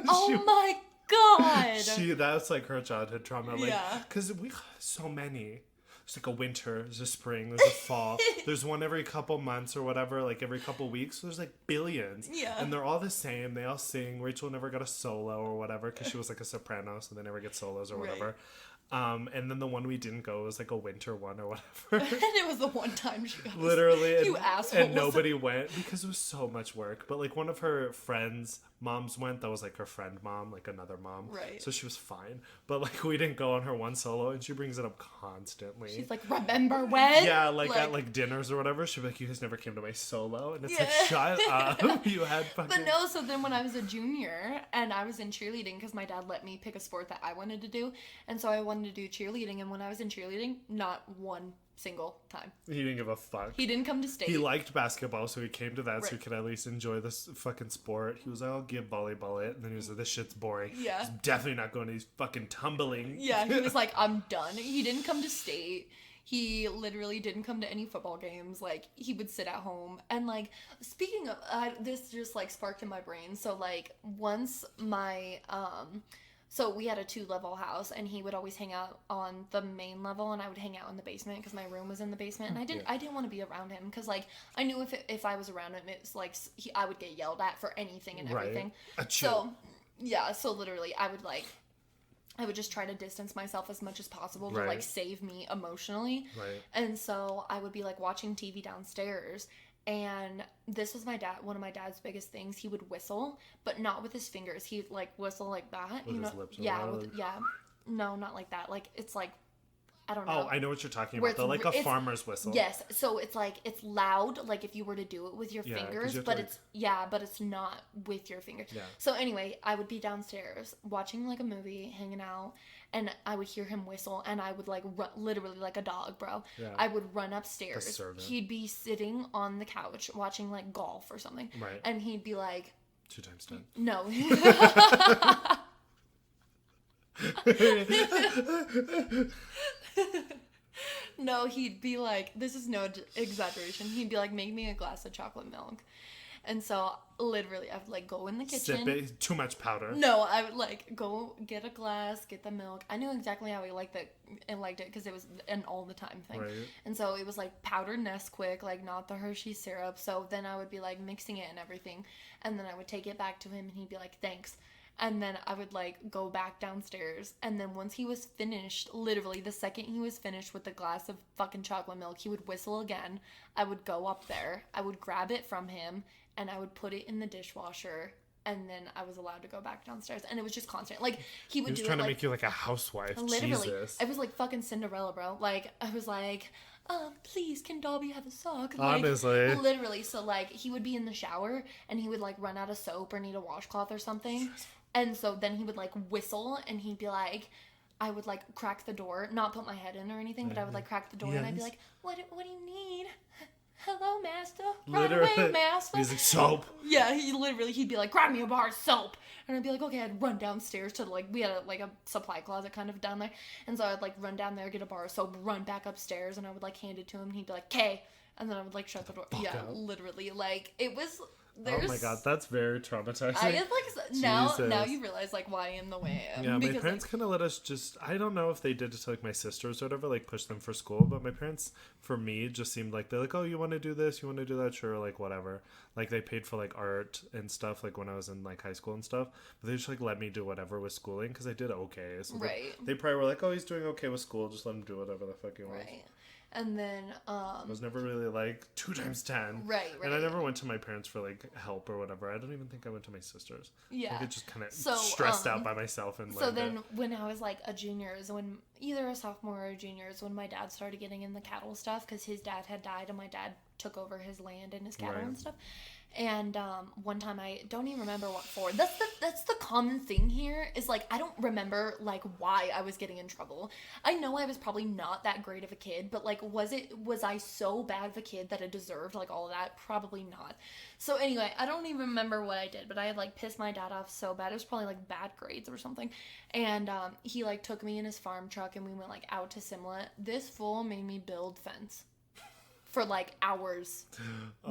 Oh my God! That's like her childhood trauma. Like, because we so many. There's like a winter, there's a spring, there's a fall. There's one every couple months or whatever, like every couple weeks. So there's like billions. Yeah. And they're all the same. They all sing. Rachel never got a solo or whatever because she was like a soprano, so they never get solos or whatever. Right. And then the one we didn't go was like a winter one or whatever. And it was the one time she got literally. You asshole. And nobody went because it was so much work. But like one of her friends' moms went that was like her friend mom, like another mom. Right. So she was fine. But like we didn't go on her one solo, and she brings it up constantly. She's like, remember when? Yeah, like at like dinners or whatever, she'd be like, you guys never came to my solo. And it's like, shut up. You had fucking... But no, so then when I was a junior and I was in cheerleading, because my dad let me pick a sport that I wanted to do, and so I wanted to do cheerleading, and when I was in cheerleading, not one single time. He didn't give a fuck. He didn't come to state. He liked basketball, so he came to that Right. so he could at least enjoy this fucking sport. He was like, I'll give volleyball it. And then he was like, this shit's boring. Yeah. He's definitely not going to these fucking tumbling. Yeah, he was like, I'm done. He didn't come to state. He literally didn't come to any football games. Like, he would sit at home. And, like, speaking of, this just, like, sparked in my brain. So, like, once my, so we had a 2-level house, and he would always hang out on the main level, and I would hang out in the basement because my room was in the basement. And I didn't want to be around him because, like, I knew if I was around him, it's like I would get yelled at for anything and everything. Right. So, yeah, so literally I would just try to distance myself as much as possible to, like, save me emotionally. Right. And so I would be, like, watching TV downstairs. And this was one of my dad's biggest things. He would whistle, but not with his fingers. He'd, like, whistle like that. With you know? his lips. Yeah, no, not like that. Like, it's like, I don't know. Oh, I know what you're talking about, though. Like a farmer's whistle. Yes. So it's like, it's loud, like if you were to do it with your fingers, but it's not with your fingers. Yeah. So anyway, I would be downstairs watching like a movie, hanging out, and I would hear him whistle, and I would like run, literally like a dog, bro. Yeah. I would run upstairs. He'd be sitting on the couch watching like golf or something. Right. And he'd be like, 2 times 10. No. No, he'd be like, this is no exaggeration, he'd be like, make me a glass of chocolate milk. And so literally I would like go in the kitchen. Sip it. Too much powder. No, I would like go get a glass, get the milk. I knew exactly how he liked it because it was an all the time thing. Right. And so it was like powdered Nesquik, like not the Hershey syrup. So then I would be like mixing it and everything, and then I would take it back to him and he'd be like, thanks. And then I would, like, go back downstairs. And then once he was finished, literally the second he was finished with the glass of fucking chocolate milk, he would whistle again. I would go up there. I would grab it from him. And I would put it in the dishwasher. And then I was allowed to go back downstairs. And it was just constant. Like, he would do it, He was trying to make you, like, a housewife. Literally. Jesus. I was, like, fucking Cinderella, bro. Like, I was like... please, can Dobby have a sock? Like, honestly. Literally. So, like, he would be in the shower, and he would, like, run out of soap or need a washcloth or something. And so then he would, like, whistle, and he'd be like, I would, like, crack the door, not put my head in or anything, but I would, like, crack the door, and I'd be like, what do you need? Hello, master. Literally. Right away, master. He's like, soap. Yeah, he'd be like, grab me a bar of soap. And I'd be like, okay, I'd run downstairs to, like, we had, a supply closet kind of down there. And so I'd, like, run down there, get a bar of soap, run back upstairs, and I would, like, hand it to him, and he'd be like, "K." And then I would, like, shut the door. Yeah, out. Literally. Like, it was... Oh my god, that's very traumatizing. I guess, like, now you realize, like, why I am the way I am. Yeah, because, my parents kind of let us just... I don't know if they did it to, like, my sisters or whatever, like, push them for school, but my parents, for me, just seemed like, they're like, oh, you want to do this, you want to do that, sure, like, whatever. Like, they paid for, like, art and stuff, like, when I was in, like, high school and stuff, but they just, like, let me do whatever with schooling, because I did okay. So right. They probably were like, oh, he's doing okay with school, just let him do whatever the fuck he wants. Right. And then, I was never really like 2 times 10. Right. And I never went to my parents for like help or whatever. I don't even think I went to my sisters. Yeah. Like, I just kind of stressed out by myself. And so then when I was like a junior is when either a sophomore or a junior is when my dad started getting in the cattle stuff because his dad had died and my dad took over his land and his cattle and stuff. And one time I don't even remember what for. That's the common thing here is like I don't remember like why I was getting in trouble. I know I was probably not that great of a kid, but like was I so bad of a kid that I deserved like all of that? Probably not. So anyway, I don't even remember what I did, but I had like pissed my dad off so bad. It was probably like bad grades or something. And he like took me in his farm truck and we went like out to Simla. This fool made me build fence. For like hours.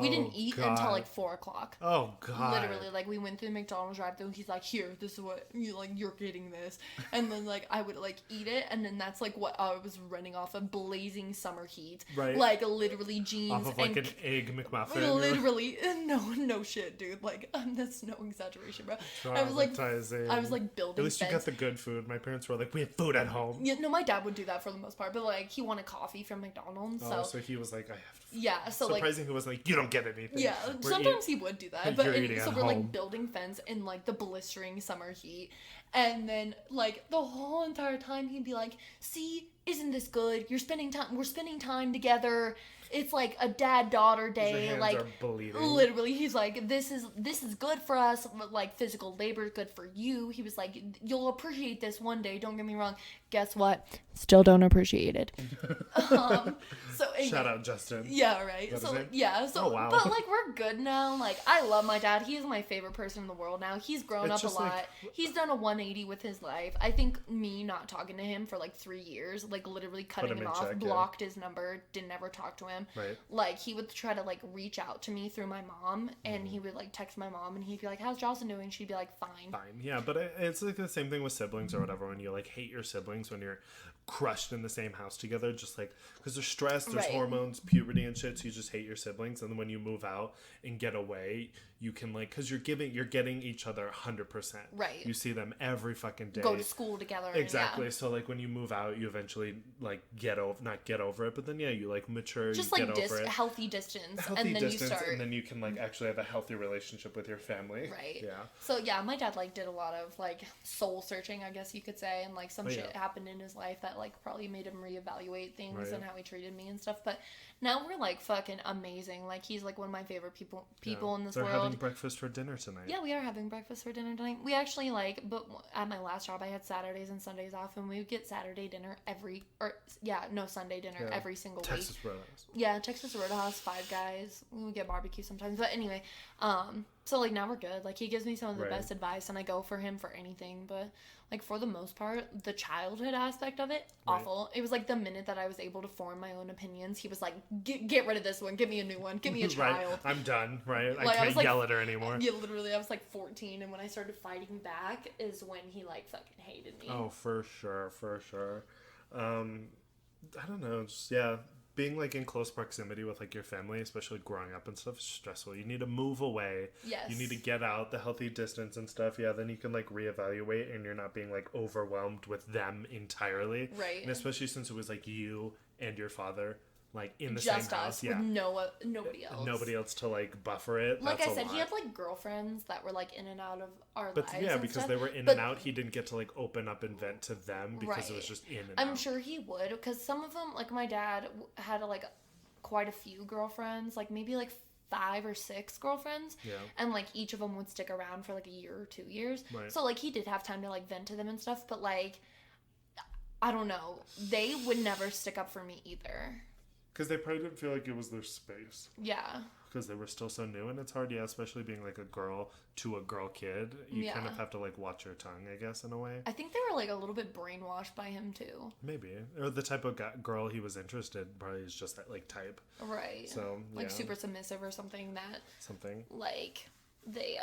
We didn't eat until like 4:00. Oh god. Literally, like we went through the McDonald's drive-thru. He's like, "Here, this is what you're getting this," and then like I would like eat it, and then that's like what I was running off of blazing summer heat, right? Like literally jeans off of like and an egg McMuffin. Literally, no shit, dude. Like that's no exaggeration, bro. I was like building. At least you got the good food. My parents were like, "We have food at home." Yeah, no, my dad would do that for the most part, but like he wanted coffee from McDonald's. So he was like, "I Yeah, so surprising he wasn't like, you don't get anything. Yeah, sometimes he would do that, but so we're like building fence in like the blistering summer heat, and then like the whole entire time he'd be like, "See, isn't this good? We're spending time together. It's like a dad-daughter day. Your hands like are bleeding. Literally, he's like, this is good for us. Like physical labor is good for you." He was like, "You'll appreciate this one day. Don't get me wrong." Guess what? Still don't appreciate it. So anyway, shout out Justin. Yeah, right. So yeah, so oh, wow. But like we're good now. Like I love my dad. He is my favorite person in the world now. He's grown up a lot. Like, he's done a 180 with his life. I think me not talking to him for like 3 years, like literally cutting him off, blocked his number, didn't ever talk to him. Right. Like he would try to like reach out to me through my mom, and he would like text my mom, and he'd be like, "How's Jocelyn doing?" She'd be like, "Fine." Fine. Yeah, but it's like the same thing with siblings or whatever. When you like hate your siblings when you're crushed in the same house together, just like because there's stress, there's hormones, puberty and shit, so you just hate your siblings. And then when you move out and get away, you can like, because you're getting each other 100%. Right. You see them every fucking day, go to school together. Exactly. So like when you move out, you eventually like not get over it, but then you like mature, just you like get over it. healthy distance, and then you start, and then you can like actually have a healthy relationship with your family. Right. Yeah. So yeah, my dad like did a lot of like soul searching, I guess you could say, and like some shit happened in his life that like probably made him reevaluate things and how he treated me and stuff. But now we're like fucking amazing. Like he's like one of my favorite people in this world. They're having breakfast for dinner tonight. Yeah, we are having breakfast for dinner tonight. We actually like, but at my last job I had Saturdays and Sundays off, and we would get Saturday dinner Sunday dinner every single Texas week. Roadhouse. Yeah, Texas Roadhouse, Five Guys. We would get barbecue sometimes. But anyway, so like now we're good. Like he gives me some of the best advice, and I go for him for anything. But like for the most part, the childhood aspect of it, awful. It was like the minute that I was able to form my own opinions, he was like, get rid of this one, give me a new one, give me a child. Right. I'm done, right? Like, I can't yell at her anymore. Yeah, literally, I was like 14, and when I started fighting back is when he like fucking hated me. Oh, for sure. I don't know, just being like in close proximity with like your family, especially growing up and stuff, is stressful. You need to move away. Yes. You need to get out, the healthy distance and stuff. Yeah, then you can like reevaluate, and you're not being like overwhelmed with them entirely. Right. And especially since it was like you and your father like in the just same us, house. Yeah. With nobody else. Nobody else to like buffer it. Like That's I said, a lot. he had like girlfriends that were like in and out of our lives. But yeah, because stuff. they were in and out, he didn't get to like open up and vent to them because it was just in and out. I'm sure he would, because some of them, like my dad had like quite a few girlfriends, like maybe like 5 or 6 girlfriends, and like each of them would stick around for like a year or 2 years. Right. So like he did have time to like vent to them and stuff, but like I don't know, they would never stick up for me either. Because they probably didn't feel like it was their space. Yeah. Because they were still so new, and it's hard, especially being like a girl to a girl kid. You kind of have to like watch your tongue, I guess, in a way. I think they were like a little bit brainwashed by him too. Maybe. Or the type of girl he was interested probably is just that like type. Right. So, like super submissive or something that. Something. Like they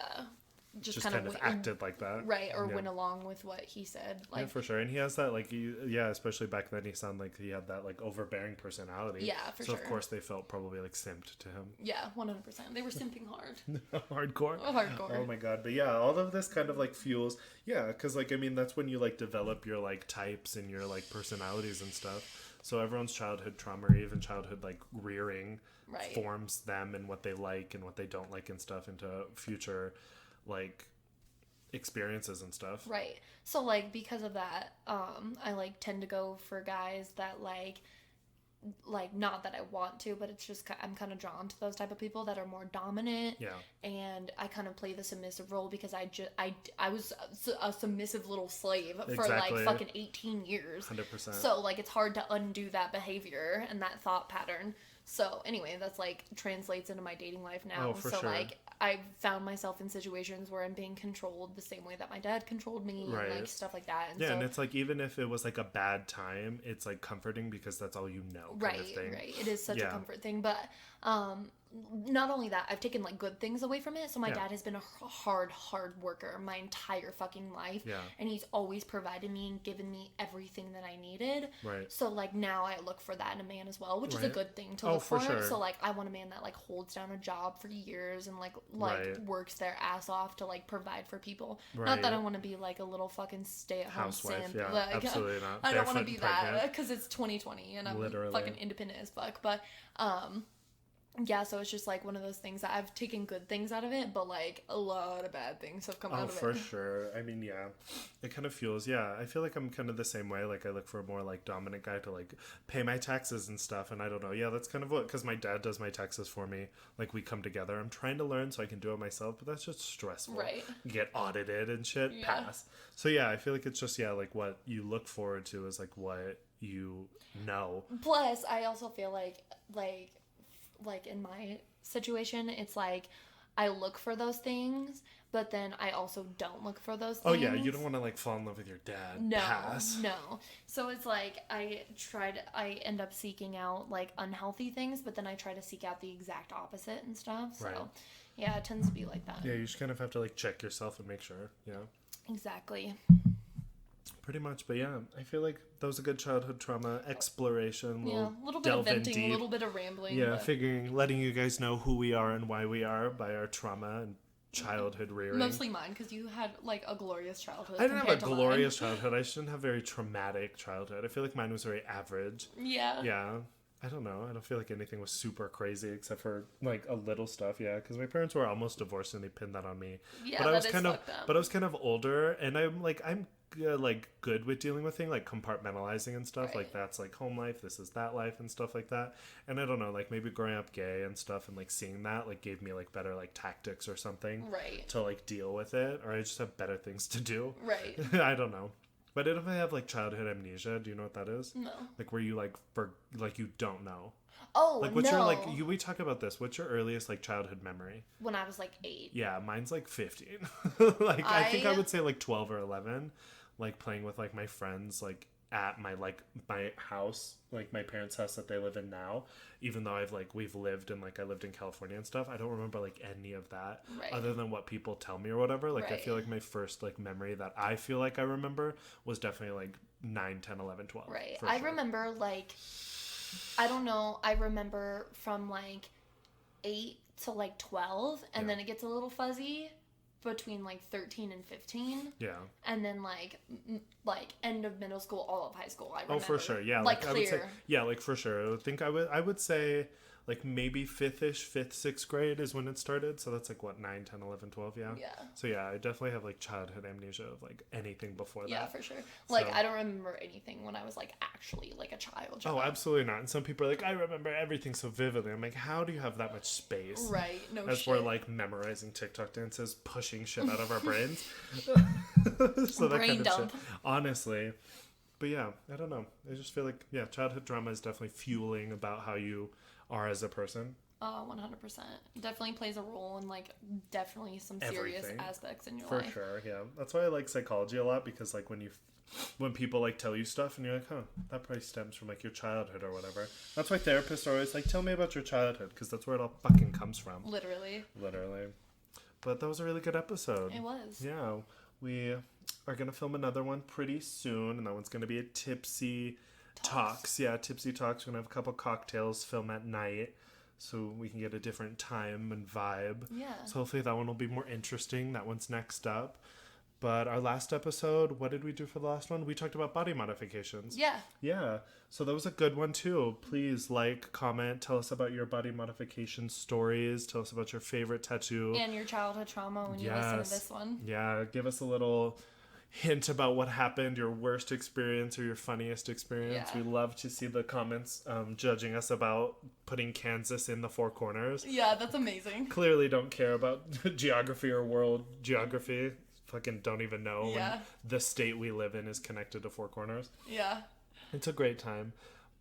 just kind of acted like that. Right, or went along with what he said. Like, yeah, for sure. And he has that, like, especially back then, he sounded like he had that, like, overbearing personality. Yeah, for sure. So, of course, they felt probably, like, simped to him. Yeah, 100%. They were simping hard. Hardcore? Hardcore. Oh, my God. But, yeah, all of this kind of, like, fuels... Yeah, because, like, I mean, that's when you, like, develop your, like, types and your, like, personalities and stuff. So, everyone's childhood trauma or even childhood, like, rearing forms them and what they like and what they don't like and stuff into future... like experiences and stuff. Right. So like because of that, I like tend to go for guys that like not that I want to, but it's just I'm kind of drawn to those type of people that are more dominant. Yeah. And I kind of play the submissive role because I was a submissive little slave for like fucking 18 years. 100%. So like it's hard to undo that behavior and that thought pattern. So anyway, that's like translates into my dating life now. Oh, for sure. Like I've found myself in situations where I'm being controlled the same way that my dad controlled me and like stuff like that. And and it's like even if it was like a bad time, it's like comforting because that's all you know. Kind of thing. Right. It is such a comfort thing, but not only that, I've taken like good things away from it. So my dad has been a hard worker my entire fucking life. Yeah. And he's always provided me and given me everything that I needed. Right. So like now I look for that in a man as well, which is a good thing to look for. Sure. So like I want a man that like holds down a job for years and like works their ass off to like provide for people. Right. Not that I want to be like a little fucking stay-at-home simp. Yeah, like, absolutely not. I don't want to be that because it's 2020 and I'm literally fucking independent as fuck. But yeah, so it's just like one of those things that I've taken good things out of it, but like a lot of bad things have come out of it. Oh, for sure. I mean, yeah, it kind of feels, yeah, I feel like I'm kind of the same way. Like I look for a more like dominant guy to like pay my taxes and stuff. And I don't know. Yeah, that's kind of what, because my dad does my taxes for me. Like we come together. I'm trying to learn so I can do it myself, but that's just stressful. Right. Get audited and shit. Yeah. Pass. So yeah, I feel like it's just, yeah, like what you look forward to is like what you know. Plus, I also feel like in my situation, it's like I look for those things, but then I also don't look for those things. Oh yeah, you don't want to like fall in love with your dad. No, Pass. no. So it's like I end up seeking out like unhealthy things, but then I try to seek out the exact opposite and stuff. So Right. yeah, it tends to be like that. Yeah, you just kind of have to like check yourself and make sure. Yeah. Exactly. Pretty much, but yeah, I feel like that was a good childhood trauma exploration. Yeah, a little bit of venting, a little bit of rambling. Yeah, but letting you guys know who we are and why we are by our trauma and childhood rearing. mostly mine, because you had like a glorious childhood. I didn't have a compared to glorious mine. childhood. I shouldn't have very traumatic childhood. I feel like mine was very average. Yeah. Yeah. I don't know. I don't feel like anything was super crazy except for like a little stuff. Yeah, because my parents were almost divorced and they pinned that on me. Yeah, but I was that is kind of, fucked up. but I was kind of older, and I'm like good with dealing with things like compartmentalizing and stuff. Right. Like that's like home life, this is that life and stuff like that. And I don't know, like maybe growing up gay and stuff and like seeing that like gave me like better like tactics or something Right. to like deal with it, or I just have better things to do. Right. I don't know. But if I have like childhood amnesia, do you know what that is? No. Like where you like you don't know. Oh, Like what's no. your like we talk about this. What's your earliest like childhood memory? When I was like 8. Yeah, mine's like 15. Like I think I would say like 12 or 11, like playing with like my friends like at my house, like my parents' house that they live in now, even though we've lived in I lived in California and stuff. I don't remember like any of that Right. other than what people tell me or whatever. Like I Right. feel like my first like memory that I feel like I remember was definitely like 9, 10, 11, 12. Right. For I sure. remember like, I don't know, I remember from like 8 to like 12, and Yeah. then it gets a little fuzzy between like 13 and 15, Yeah. and then like end of middle school, all of high school. I remember. Oh, for sure. Yeah. Like I would say, clear. yeah, like for sure. I think I would say like maybe 5th, 6th grade is when it started. So that's like what, 9, 10, 11, 12. Yeah. Yeah. So yeah, I definitely have like childhood amnesia of like anything before Yeah, that. for sure. Like So- I don't remember anything when I was like actually like a child. Oh, absolutely not. And some people are like, I remember everything so vividly. I'm like, how do you have that much space? Right. No As shit. we're like memorizing TikTok dances, pushing shit out of our brains. So that Brain kind of dump. shit. Honestly. But yeah, I don't know. I just feel like, yeah, childhood drama is definitely fueling about how you are as a person. 100%. Definitely plays a role in like definitely some serious Everything. aspects in your For life. sure, yeah. That's why I like psychology a lot, because like when people like tell you stuff and you're like, huh, that probably stems from like your childhood or whatever. That's why therapists are always like, tell me about your childhood, because that's where it all fucking comes from. Literally. But that was a really good episode. It was. Yeah, we are gonna film another one pretty soon, and that one's gonna be a tipsy talks. Yeah, tipsy talks. We're gonna have a couple cocktails, film at night, so we can get a different time and vibe. Yeah. So hopefully that one will be more interesting. That one's next up. But our last episode, what did we do for the last one? We talked about body modifications. Yeah. Yeah. So that was a good one too. Please like, comment, tell us about your body modification stories. Tell us about your favorite tattoo. And your childhood trauma when you listen to this one. Yeah. Give us a little hint about what happened, your worst experience or your funniest experience. Yeah. We love to see the comments judging us about putting Kansas in the four corners. Yeah, that's amazing. Clearly don't care about geography or world geography. Fucking don't even know Yeah. when the state we live in is connected to four corners. Yeah. It's a great time.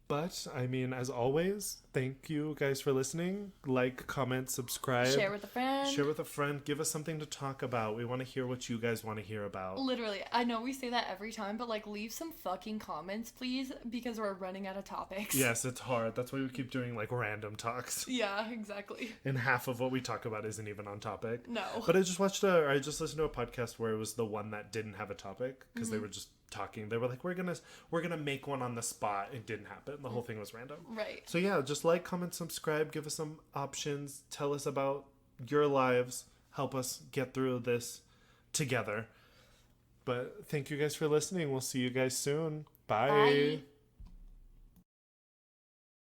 But, I mean, as always, thank you guys for listening. Like, comment, subscribe. Share with a friend. Share with a friend. Give us something to talk about. We want to hear what you guys want to hear about. Literally, I know we say that every time, but like leave some fucking comments, please, because we're running out of topics. Yes, it's hard. That's why we keep doing, like, random talks. Yeah, exactly. And half of what we talk about isn't even on topic. No. But I just listened to a podcast where it was the one that didn't have a topic, because they were just talking. They were like, we're gonna make one on the spot. It didn't happen. The whole thing was random. Right. So yeah, just like, comment, subscribe, give us some options, tell us about your lives, help us get through this together. But thank you guys for listening. We'll see you guys soon. Bye. Bye.